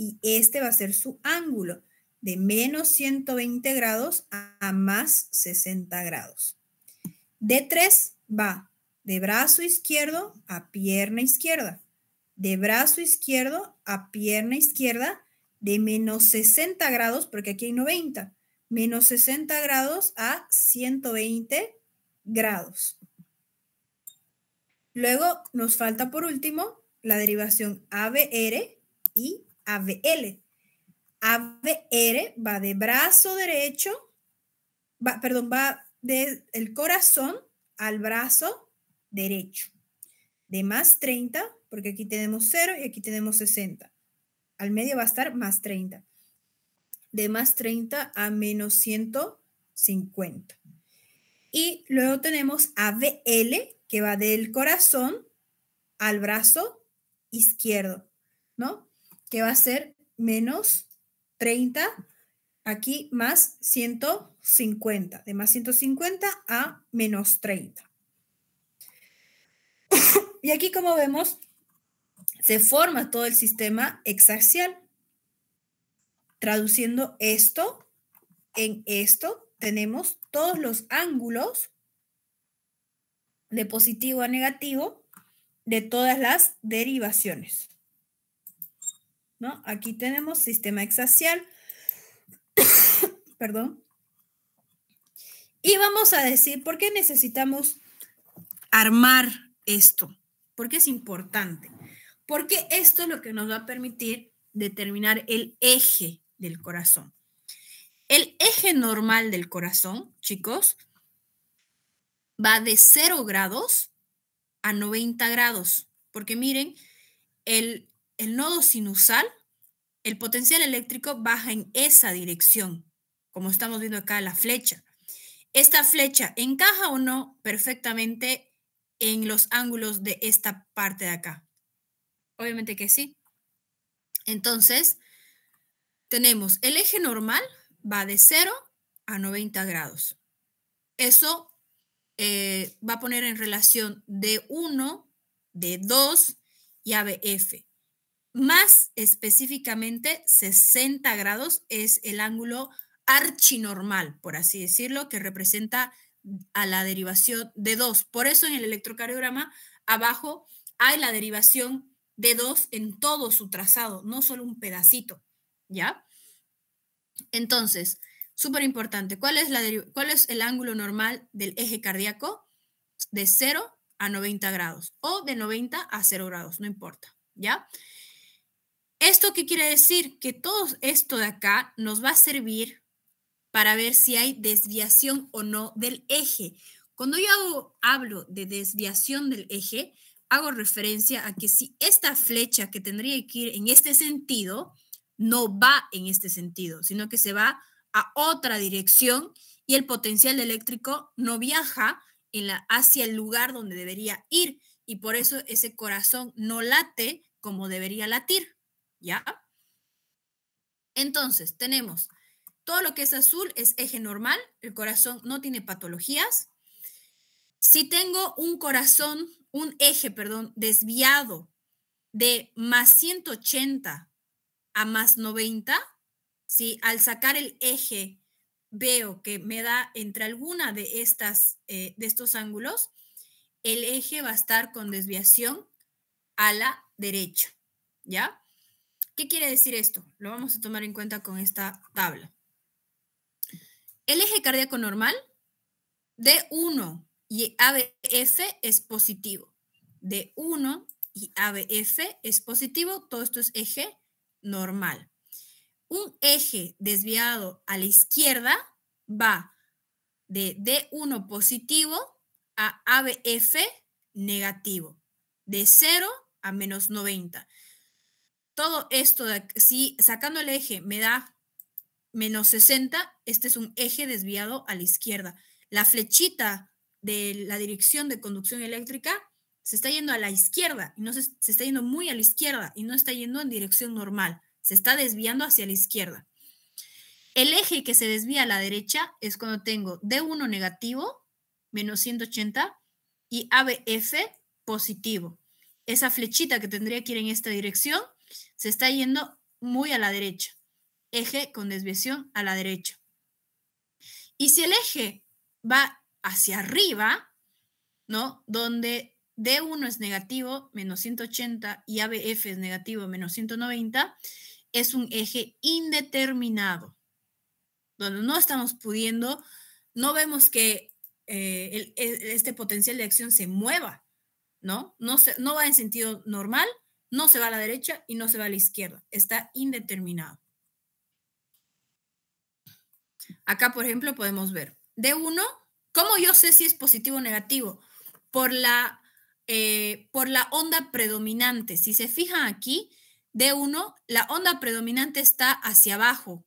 Y este va a ser su ángulo, de menos 120 grados a más 60 grados. D3 va de brazo izquierdo a pierna izquierda, de brazo izquierdo a pierna izquierda, de menos 60 grados, porque aquí hay 90, menos 60 grados a 120 grados. Luego nos falta por último la derivación ABR y ABL. ABR va de brazo derecho, va del corazón al brazo derecho, de más 30, porque aquí tenemos 0 y aquí tenemos 60. Al medio va a estar más 30. De más 30 a menos 150. Y luego tenemos ABL, que va del corazón al brazo izquierdo, ¿no? Que va a ser menos 30 aquí más 150, de más 150 a menos 30. Y aquí, como vemos, se forma todo el sistema hexaxial. Traduciendo esto en esto, tenemos todos los ángulos de positivo a negativo de todas las derivaciones, ¿no? Aquí tenemos sistema hexaxial, perdón. Y vamos a decir, ¿por qué necesitamos armar esto? ¿Por qué es importante? Porque esto es lo que nos va a permitir determinar el eje del corazón. El eje normal del corazón, chicos, va de 0 grados a 90 grados, porque miren, el nodo sinusal, el potencial eléctrico baja en esa dirección, como estamos viendo acá la flecha. Esta flecha encaja o no perfectamente en los ángulos de esta parte de acá. Obviamente que sí. Entonces, tenemos el eje normal va de 0 a 90 grados. Eso va a poner en relación D1, D2 y ABF. Más específicamente, 60 grados es el ángulo archinormal, por así decirlo, que representa a la derivación de 2. Por eso en el electrocardiograma abajo hay la derivación de 2 en todo su trazado, no solo un pedacito, ¿ya? Entonces, súper importante, ¿cuál es el ángulo normal del eje cardíaco? De 0 a 90 grados o de 90 a 0 grados, no importa, ¿ya? ¿Esto qué quiere decir? Que todo esto de acá nos va a servir para ver si hay desviación o no del eje. Cuando yo hablo de desviación del eje, hago referencia a que si esta flecha que tendría que ir en este sentido, no va en este sentido, sino que se va a otra dirección y el potencial eléctrico no viaja hacia el lugar donde debería ir y por eso ese corazón no late como debería latir, ¿ya? Entonces, tenemos todo lo que es azul es eje normal, el corazón no tiene patologías. Si tengo un eje, desviado de más 180 a más 90, si al sacar el eje veo que me da entre alguna de estos ángulos, el eje va a estar con desviación a la derecha, ¿ya? ¿Qué quiere decir esto? Lo vamos a tomar en cuenta con esta tabla. El eje cardíaco normal, D1 y ABF es positivo. D1 y ABF es positivo, todo esto es eje normal. Un eje desviado a la izquierda va de D1 positivo a ABF negativo, de 0 a menos 90. Todo esto, si sacando el eje me da menos 60, este es un eje desviado a la izquierda. La flechita de la dirección de conducción eléctrica se está yendo a la izquierda, y no se está yendo muy a la izquierda y no está yendo en dirección normal, se está desviando hacia la izquierda. El eje que se desvía a la derecha es cuando tengo D1 negativo, menos 180, y ABF positivo. Esa flechita que tendría que ir en esta dirección se está yendo muy a la derecha. Eje con desviación a la derecha. Y si el eje va hacia arriba, ¿no? Donde D1 es negativo, menos 180, y ABF es negativo, menos 190, es un eje indeterminado, donde no estamos pudiendo, no vemos que este potencial de acción se mueva, ¿no? No va en sentido normal, no se va a la derecha y no se va a la izquierda, está indeterminado. Acá, por ejemplo, podemos ver D1, ¿cómo yo sé si es positivo o negativo? Por la onda predominante. Si se fijan aquí, D1, la onda predominante está hacia abajo.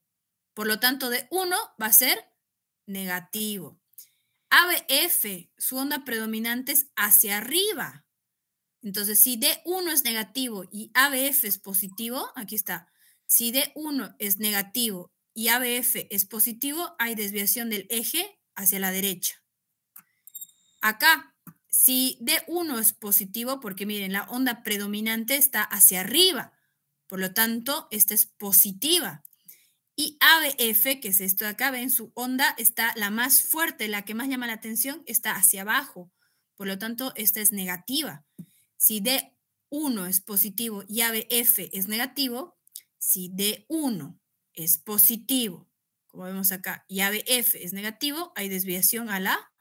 Por lo tanto, D1 va a ser negativo. ABF, su onda predominante es hacia arriba. Entonces, si D1 es negativo y ABF es positivo, aquí está. Si D1 es negativo y ABF es positivo, hay desviación del eje hacia la derecha. Acá, si D1 es positivo, porque miren, la onda predominante está hacia arriba, por lo tanto, esta es positiva. Y ABF, que es esto de acá, ven, su onda está la más fuerte, la que más llama la atención, está hacia abajo. Por lo tanto, esta es negativa. Si D1 es positivo y ABF es negativo, si D1 es positivo, como vemos acá, y ABF es negativo, hay desviación a la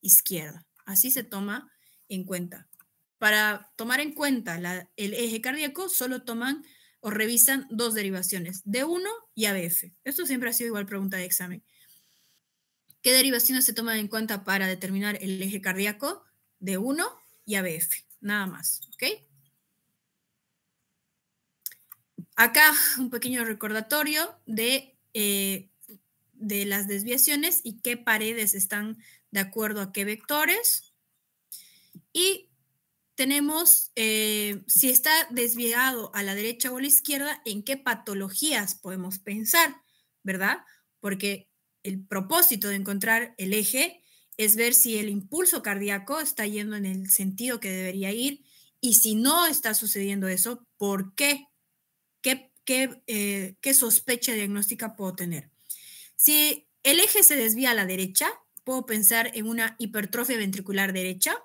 izquierda. Así se toma en cuenta. Para tomar en cuenta el eje cardíaco, solo toman o revisan dos derivaciones, D1 y ABF. Esto siempre ha sido igual pregunta de examen. ¿Qué derivaciones se toman en cuenta para determinar el eje cardíaco? D1 y ABF, nada más, ¿ok? Acá un pequeño recordatorio de las desviaciones y qué paredes están de acuerdo a qué vectores. Y tenemos, si está desviado a la derecha o a la izquierda, en qué patologías podemos pensar, ¿verdad? Porque el propósito de encontrar el eje es ver si el impulso cardíaco está yendo en el sentido que debería ir y si no está sucediendo eso, ¿por qué? ¿Qué sospecha diagnóstica puedo tener? Si el eje se desvía a la derecha, puedo pensar en una hipertrofia ventricular derecha,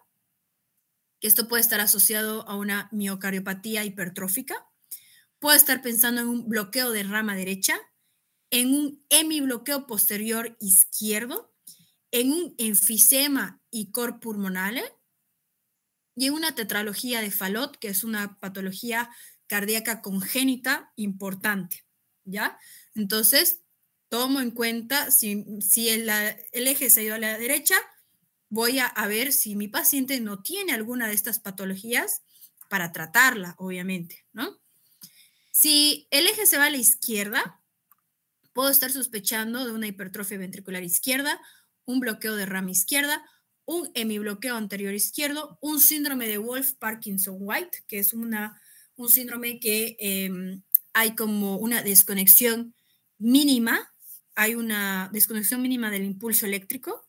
que esto puede estar asociado a una miocardiopatía hipertrófica. Puedo estar pensando en un bloqueo de rama derecha, en un hemibloqueo posterior izquierdo, en un enfisema y cor pulmonale y en una tetralogía de Fallot, que es una patología cardíaca congénita importante, ¿ya? Entonces, tomo en cuenta si el eje se ha ido a la derecha, voy a ver si mi paciente no tiene alguna de estas patologías para tratarla, obviamente, ¿no? Si el eje se va a la izquierda, puedo estar sospechando de una hipertrofia ventricular izquierda, un bloqueo de rama izquierda, un hemibloqueo anterior izquierdo, un síndrome de Wolff-Parkinson-White, que es un síndrome que hay como una desconexión mínima, hay una desconexión mínima del impulso eléctrico,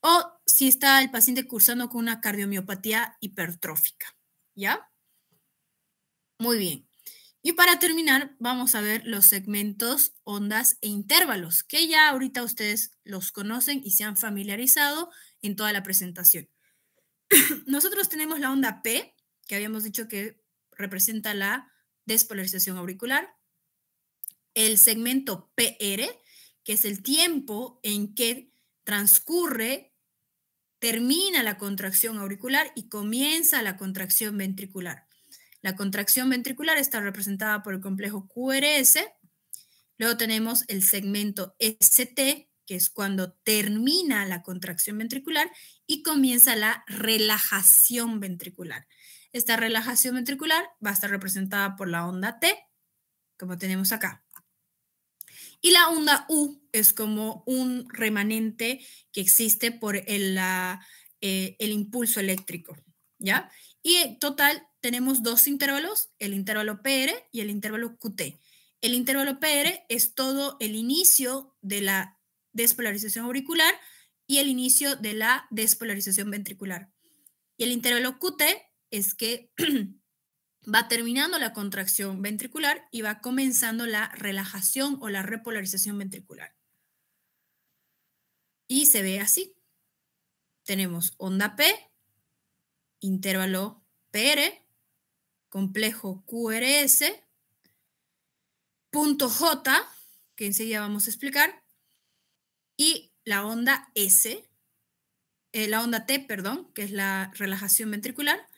o si está el paciente cursando con una cardiomiopatía hipertrófica, ¿ya? Muy bien. Y para terminar, vamos a ver los segmentos, ondas e intervalos, que ya ahorita ustedes los conocen y se han familiarizado en toda la presentación. Nosotros tenemos la onda P, que habíamos dicho que representa la despolarización auricular. El segmento PR, que es el tiempo en que termina la contracción auricular y comienza la contracción ventricular. La contracción ventricular está representada por el complejo QRS. Luego tenemos el segmento ST, que es cuando termina la contracción ventricular y comienza la relajación ventricular. Esta relajación ventricular va a estar representada por la onda T, como tenemos acá. Y la onda U es como un remanente que existe por el impulso eléctrico, ¿ya? Y en total tenemos dos intervalos, el intervalo PR y el intervalo QT. El intervalo PR es todo el inicio de la despolarización auricular y el inicio de la despolarización ventricular. Y el intervalo QT es que va terminando la contracción ventricular y va comenzando la relajación o la repolarización ventricular. Y se ve así. Tenemos onda P, intervalo PR, complejo QRS, punto J, que enseguida vamos a explicar, y la onda S, la onda T, perdón, que es la relajación ventricular,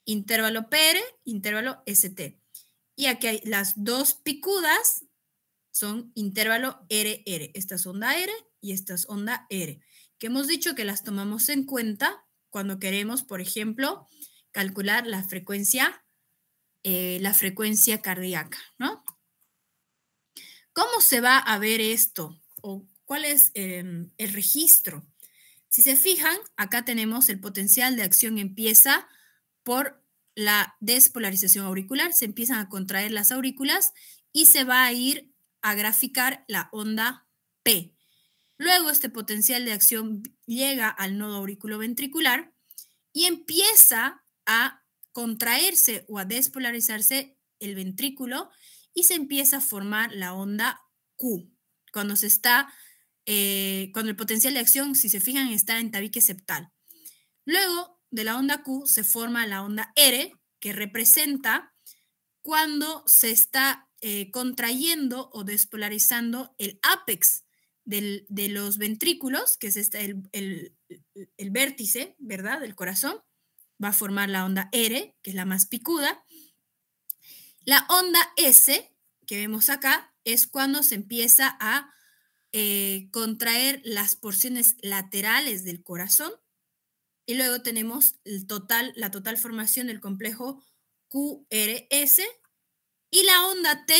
intervalo PR, intervalo ST. Y aquí hay las dos picudas, son intervalo RR. Esta es onda R y esta es onda R, que hemos dicho que las tomamos en cuenta cuando queremos, por ejemplo, calcular la frecuencia cardíaca, ¿no? ¿Cómo se va a ver esto? ¿O cuál es el registro? Si se fijan, acá tenemos el potencial de acción empieza por la despolarización auricular, se empiezan a contraer las aurículas y se va a ir a graficar la onda P. Luego este potencial de acción llega al nodo auriculoventricular y empieza a contraerse o a despolarizarse el ventrículo y se empieza a formar la onda Q. Cuando el potencial de acción, si se fijan, está en tabique septal. Luego de la onda Q se forma la onda R, que representa cuando se está contrayendo o despolarizando el ápex de los ventrículos, que es el vértice, ¿verdad?, del corazón. Va a formar la onda R, que es la más picuda. La onda S, que vemos acá, es cuando se empieza a contraer las porciones laterales del corazón. Y luego tenemos la total formación del complejo QRS. Y la onda T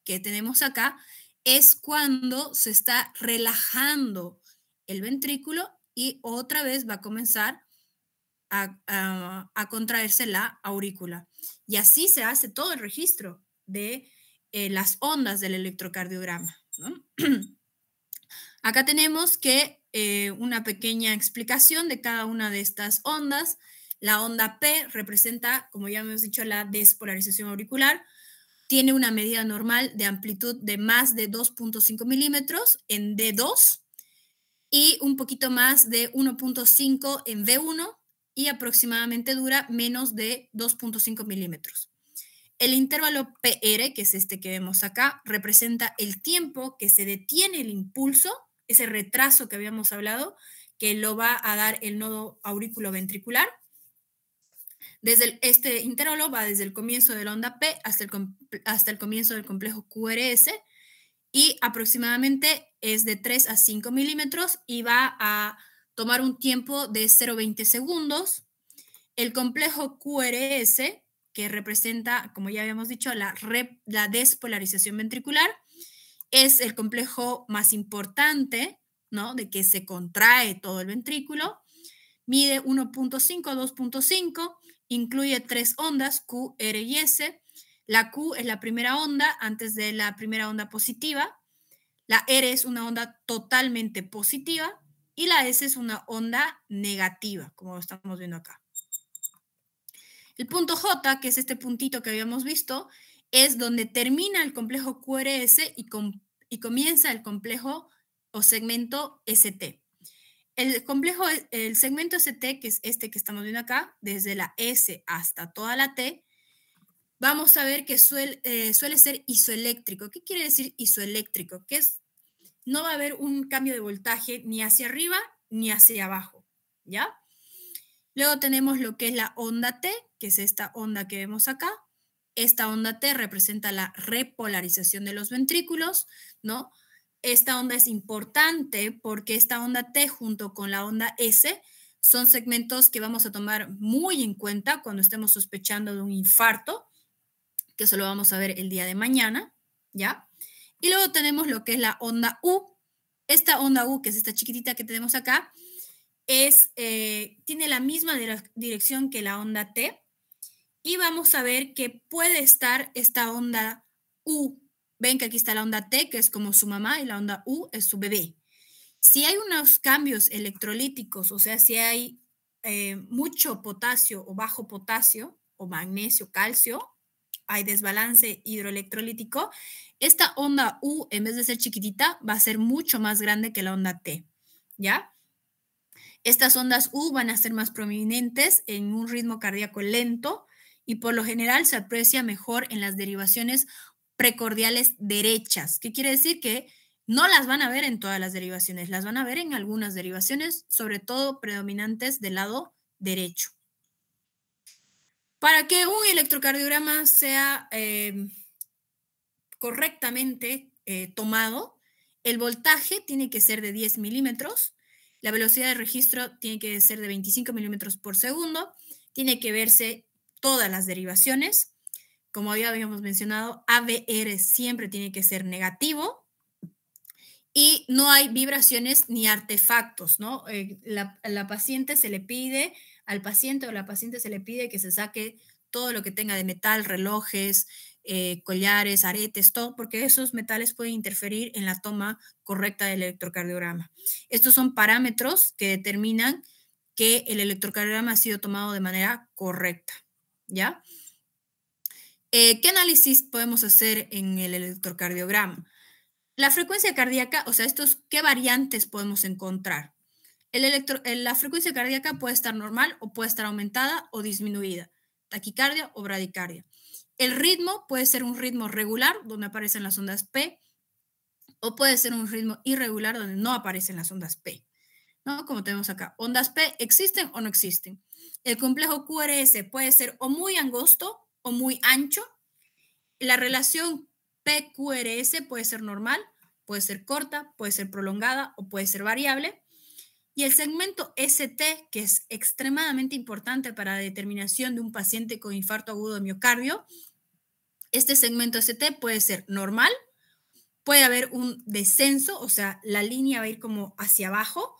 que tenemos acá es cuando se está relajando el ventrículo y otra vez va a comenzar a contraerse la aurícula. Y así se hace todo el registro de las ondas del electrocardiograma, ¿no? Acá tenemos que una pequeña explicación de cada una de estas ondas. La onda P representa, como ya hemos dicho, la despolarización auricular. Tiene una medida normal de amplitud de más de 2.5 milímetros en D2 y un poquito más de 1.5 en V1 y aproximadamente dura menos de 2.5 milímetros. El intervalo PR, que es este que vemos acá, representa el tiempo que se detiene el impulso, ese retraso que habíamos hablado, que lo va a dar el nodo auriculoventricular. Este intervalo va desde el comienzo de la onda P hasta el comienzo del complejo QRS y aproximadamente es de 3 a 5 milímetros y va a tomar un tiempo de 0,20 segundos. El complejo QRS, que representa, como ya habíamos dicho, la despolarización ventricular, es el complejo más importante, ¿no?, de que se contrae todo el ventrículo. Mide 1.5 a 2.5, incluye 3 ondas, Q, R y S. La Q es la primera onda antes de la primera onda positiva. La R es una onda totalmente positiva y la S es una onda negativa, como lo estamos viendo acá. El punto J, que es este puntito que habíamos visto, es donde termina el complejo QRS y comienza el complejo o segmento ST. El segmento ST, que es este que estamos viendo acá, desde la S hasta toda la T, vamos a ver que suele ser isoeléctrico. ¿Qué quiere decir isoeléctrico? Que no va a haber un cambio de voltaje ni hacia arriba ni hacia abajo, ¿ya? Luego tenemos lo que es la onda T, que es esta onda que vemos acá. Esta onda T representa la repolarización de los ventrículos, ¿no? Esta onda es importante porque esta onda T junto con la onda S son segmentos que vamos a tomar muy en cuenta cuando estemos sospechando de un infarto, que eso lo vamos a ver el día de mañana, ¿ya? Y luego tenemos lo que es la onda U. Esta onda U, que es esta chiquitita que tenemos acá, tiene la misma dirección que la onda T y vamos a ver que puede estar esta onda U. Ven que aquí está la onda T, que es como su mamá, y la onda U es su bebé. Si hay unos cambios electrolíticos, o sea, si hay mucho potasio o bajo potasio o magnesio, calcio, hay desbalance hidroelectrolítico, esta onda U, en vez de ser chiquitita, va a ser mucho más grande que la onda T, ¿ya? Estas ondas U van a ser más prominentes en un ritmo cardíaco lento y por lo general se aprecia mejor en las derivaciones precordiales derechas. ¿Qué quiere decir? Que no las van a ver en todas las derivaciones, las van a ver en algunas derivaciones, sobre todo predominantes del lado derecho. Para que un electrocardiograma sea correctamente tomado, el voltaje tiene que ser de 10 milímetros, la velocidad de registro tiene que ser de 25 milímetros por segundo, tiene que verse todas las derivaciones. Como ya habíamos mencionado, AVR siempre tiene que ser negativo y no hay vibraciones ni artefactos, ¿no? La paciente se le pide, al paciente o la paciente se le pide que se saque todo lo que tenga de metal, relojes, collares, aretes, todo, porque esos metales pueden interferir en la toma correcta del electrocardiograma. Estos son parámetros que determinan que el electrocardiograma ha sido tomado de manera correcta, ¿ya? ¿Qué análisis podemos hacer en el electrocardiograma? La frecuencia cardíaca, o sea, ¿qué variantes podemos encontrar? La frecuencia cardíaca puede estar normal o puede estar aumentada o disminuida, taquicardia o bradicardia. El ritmo puede ser un ritmo regular, donde aparecen las ondas P, o puede ser un ritmo irregular, donde no aparecen las ondas P, ¿no? Como tenemos acá, ondas P, ¿existen o no existen? El complejo QRS puede ser o muy angosto o muy ancho. La relación P-QRS puede ser normal, puede ser corta, puede ser prolongada o puede ser variable. Y el segmento ST, que es extremadamente importante para la determinación de un paciente con infarto agudo de miocardio, este segmento ST puede ser normal, puede haber un descenso, o sea, la línea va a ir como hacia abajo,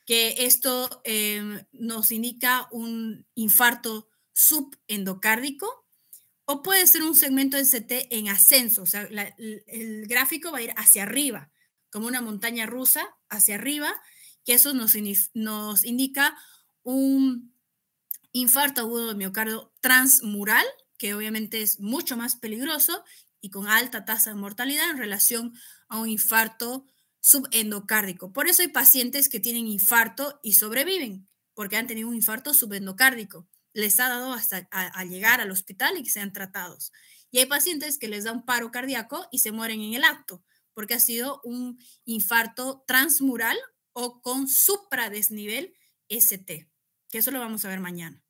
que esto nos indica un infarto subendocárdico, o puede ser un segmento ST en ascenso, o sea, el gráfico va a ir hacia arriba, como una montaña rusa hacia arriba, que eso nos indica un infarto agudo de miocardio transmural, que obviamente es mucho más peligroso y con alta tasa de mortalidad en relación a un infarto subendocárdico. Por eso hay pacientes que tienen infarto y sobreviven, porque han tenido un infarto subendocárdico. Les ha dado hasta a llegar al hospital y que sean tratados. Y hay pacientes que les da un paro cardíaco y se mueren en el acto, porque ha sido un infarto transmural o con supradesnivel ST, que eso lo vamos a ver mañana.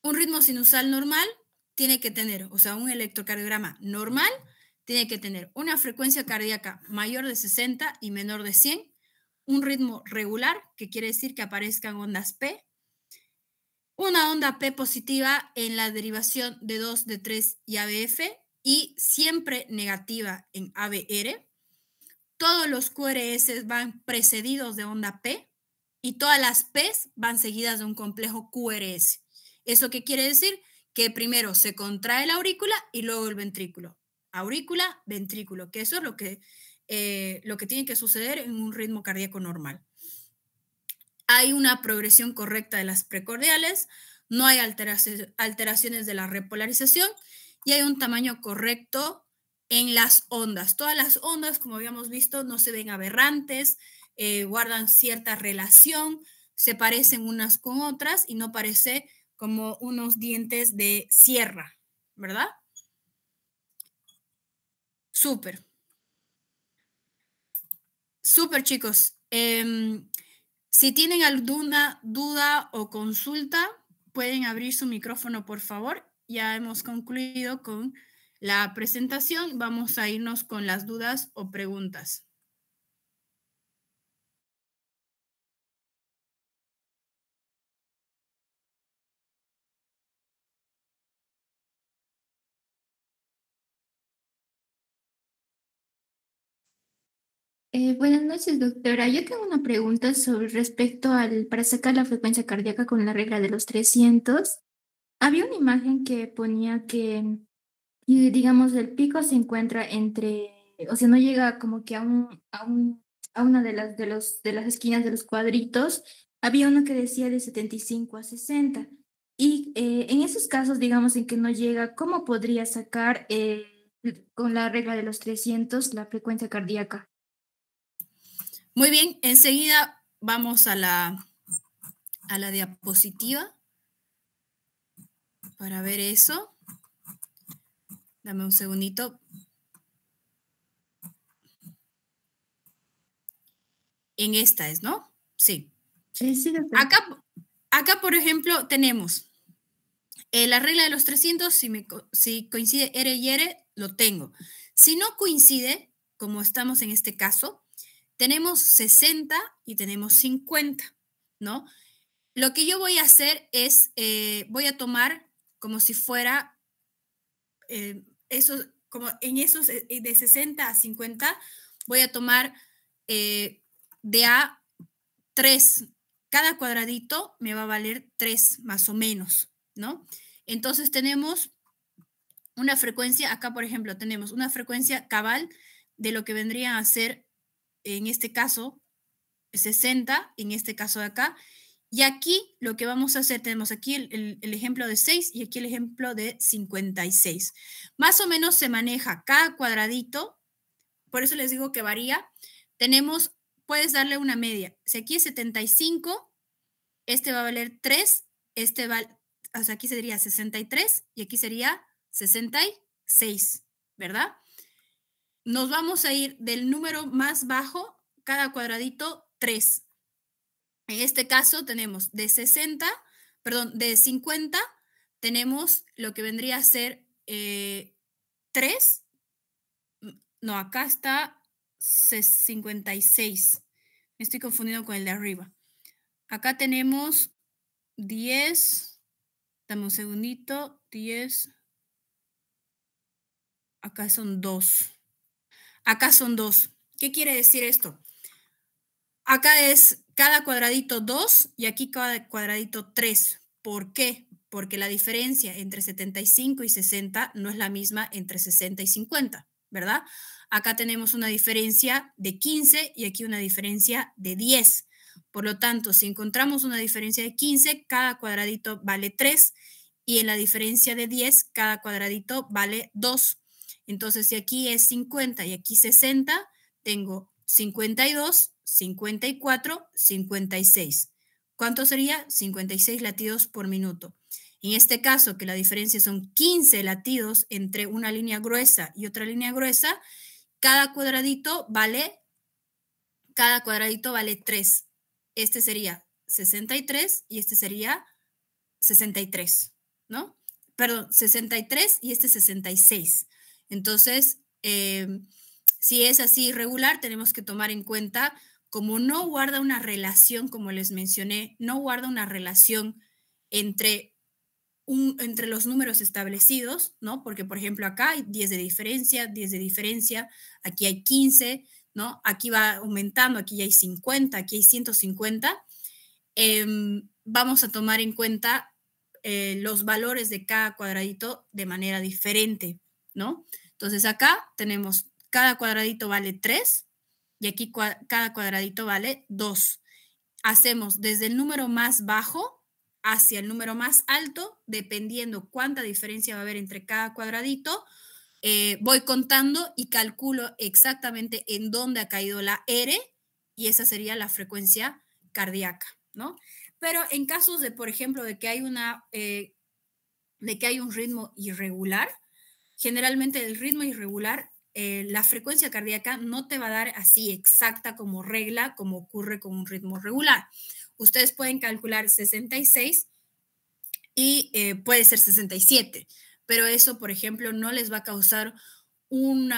Un ritmo sinusal normal tiene que tener, o sea, un electrocardiograma normal tiene que tener una frecuencia cardíaca mayor de 60 y menor de 100, un ritmo regular, que quiere decir que aparezcan ondas P, una onda P positiva en la derivación de 2, de 3 y ABF y siempre negativa en ABR. Todos los QRS van precedidos de onda P y todas las P's van seguidas de un complejo QRS. ¿Eso qué quiere decir? Que primero se contrae la aurícula y luego el ventrículo. Aurícula, ventrículo, que eso es lo que tiene que suceder en un ritmo cardíaco normal. Hay una progresión correcta de las precordiales, no hay alteraciones de la repolarización y hay un tamaño correcto en las ondas. Todas las ondas, como habíamos visto, no se ven aberrantes, guardan cierta relación, se parecen unas con otras y no parece como unos dientes de sierra, ¿verdad? Súper. Súper, chicos. Si tienen alguna duda o consulta, pueden abrir su micrófono, por favor. Ya hemos concluido con la presentación. Vamos a irnos con las dudas o preguntas. Buenas noches, doctora. Yo tengo una pregunta sobre respecto para sacar la frecuencia cardíaca con la regla de los 300. Había una imagen que ponía que, y digamos, el pico se encuentra entre, o sea, no llega como que a una de las esquinas de los cuadritos. Había uno que decía de 75 a 60. Y en esos casos, digamos, en que no llega, ¿cómo podría sacar con la regla de los 300 la frecuencia cardíaca? Muy bien, enseguida vamos a la diapositiva para ver eso. Dame un segundito. En esta es, ¿no? Sí. Sí, doctora. Acá, por ejemplo, tenemos la regla de los 300, si coincide R y R, lo tengo. Si no coincide, como estamos en este caso, tenemos 60 y tenemos 50, ¿no? Lo que yo voy a hacer es, voy a tomar como si fuera como en esos de 60 a 50, voy a tomar de a 3. Cada cuadradito me va a valer 3 más o menos, ¿no? Entonces tenemos una frecuencia, acá por ejemplo tenemos una frecuencia cabal de lo que vendría a ser, en este caso, 60, en este caso de acá, y aquí lo que vamos a hacer, tenemos aquí el ejemplo de 6 y aquí el ejemplo de 56. Más o menos se maneja cada cuadradito, por eso les digo que varía. Tenemos, puedes darle una media. Si aquí es 75, este va a valer 3, este va, o sea, aquí sería 63 y aquí sería 66, ¿verdad? Nos vamos a ir del número más bajo, cada cuadradito, 3. En este caso tenemos de 60, perdón, de 50, tenemos lo que vendría a ser 3. No, acá está 56. Me estoy confundiendo con el de arriba. Acá tenemos 10. Dame un segundito. 10. Acá son 2. Acá son 2. ¿Qué quiere decir esto? Acá es cada cuadradito 2 y aquí cada cuadradito 3. ¿Por qué? Porque la diferencia entre 75 y 60 no es la misma entre 60 y 50, ¿verdad? Acá tenemos una diferencia de 15 y aquí una diferencia de 10. Por lo tanto, si encontramos una diferencia de 15, cada cuadradito vale 3 y en la diferencia de 10, cada cuadradito vale 2. Entonces, si aquí es 50 y aquí 60, tengo 52, 54, 56. ¿Cuánto sería? 56 latidos por minuto. En este caso, que la diferencia son 15 latidos entre una línea gruesa y otra línea gruesa, cada cuadradito vale 3. Este sería 63 y este sería 63, ¿no? Perdón, 63 y este 66. Entonces, si es así irregular, tenemos que tomar en cuenta, como no guarda una relación, como les mencioné, no guarda una relación entre los números establecidos, ¿no? Porque, por ejemplo, acá hay 10 de diferencia, aquí hay 15, ¿no? Aquí va aumentando, aquí hay 50, aquí hay 150. Vamos a tomar en cuenta los valores de cada cuadradito de manera diferente, ¿no? Entonces, acá tenemos cada cuadradito vale 3 y aquí cada cuadradito vale 2. Hacemos desde el número más bajo hacia el número más alto, dependiendo cuánta diferencia va a haber entre cada cuadradito. Voy contando y calculo exactamente en dónde ha caído la R y esa sería la frecuencia cardíaca, ¿no? Pero en casos de, por ejemplo, de que hay un ritmo irregular, generalmente el ritmo irregular, la frecuencia cardíaca no te va a dar así exacta como regla, como ocurre con un ritmo regular. Ustedes pueden calcular 66 y puede ser 67, pero eso, por ejemplo, no les va a causar un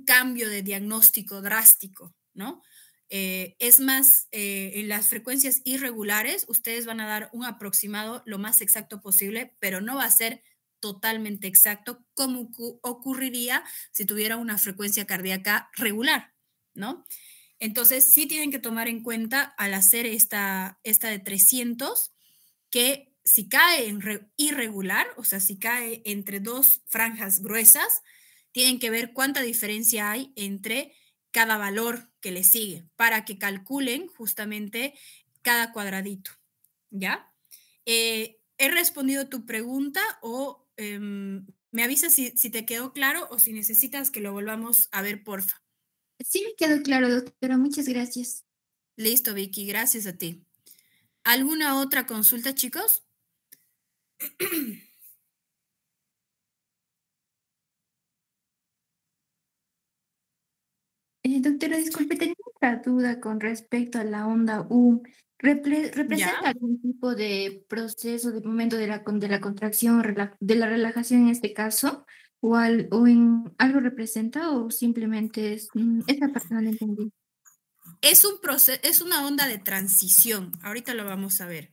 cambio de diagnóstico drástico, ¿no? Es más, en las frecuencias irregulares, ustedes van a dar un aproximado lo más exacto posible, pero no va a ser totalmente exacto como ocurriría si tuviera una frecuencia cardíaca regular, ¿no? Entonces, sí tienen que tomar en cuenta al hacer esta de 300, que si cae en irregular, o sea, si cae entre dos franjas gruesas, tienen que ver cuánta diferencia hay entre cada valor que le sigue para que calculen justamente cada cuadradito, ¿ya? ¿He respondido tu pregunta o me avisas si te quedó claro o si necesitas que lo volvamos a ver, porfa? Sí me quedó claro, doctora. Muchas gracias. Listo, Vicky, gracias a ti. ¿Alguna otra consulta, chicos? Doctora, disculpe, tenía otra duda con respecto a la onda U. ¿Representa ¿Ya? algún tipo de proceso, de momento de la contracción, de la relajación en este caso? ¿O en algo representa o simplemente es esa parte no la entendí? Es un proceso, es una onda de transición. Ahorita lo vamos a ver.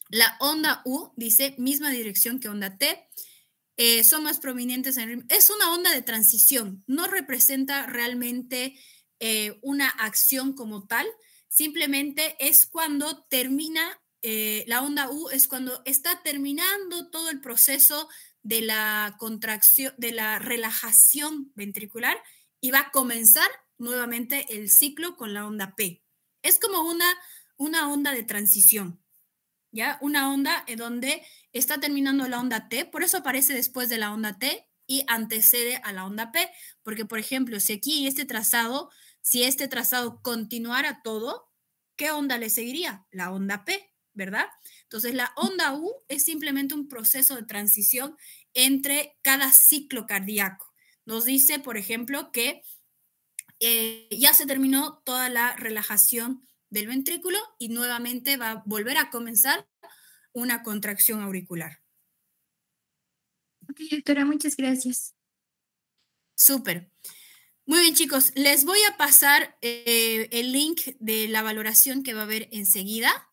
La onda U dice misma dirección que onda T. Son más prominentes en ritmo. Es una onda de transición. No representa realmente una acción como tal. Simplemente es cuando termina la onda U es cuando está terminando todo el proceso de la contracción, de la relajación ventricular y va a comenzar nuevamente el ciclo con la onda P. Es como una onda de transición, ¿ya? Una onda en donde está terminando la onda T, por eso aparece después de la onda T y antecede a la onda P, porque por ejemplo, si aquí si este trazado continuara todo, ¿qué onda le seguiría? La onda P, ¿verdad? Entonces la onda U es simplemente un proceso de transición entre cada ciclo cardíaco. Nos dice, por ejemplo, que ya se terminó toda la relajación del ventrículo y nuevamente va a volver a comenzar una contracción auricular. Ok, doctora, muchas gracias. Súper. Muy bien, chicos, les voy a pasar el link de la valoración que va a haber enseguida.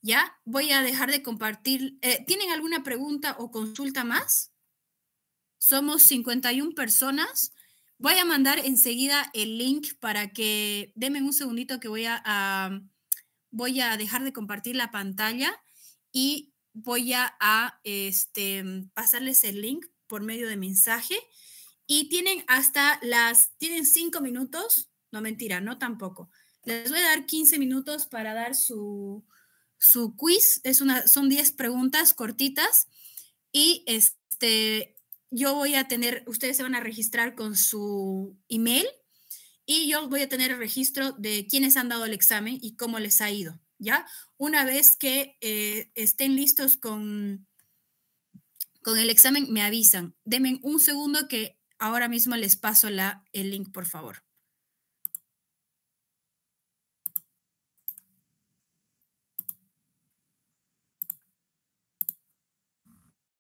¿Ya? Voy a dejar de compartir. ¿Tienen alguna pregunta o consulta más? Somos 51 personas. Voy a mandar enseguida el link para que, denme un segundito que voy a dejar de compartir la pantalla y voy a pasarles el link por medio de mensaje. Y tienen tienen 5 minutos, no mentira, no tampoco. Les voy a dar 15 minutos para dar su quiz, son 10 preguntas cortitas y yo voy a ustedes se van a registrar con su email y yo voy a tener el registro de quiénes han dado el examen y cómo les ha ido, ¿ya? Una vez que estén listos con el examen, me avisan. Denme un segundo que ahora mismo les paso el link, por favor.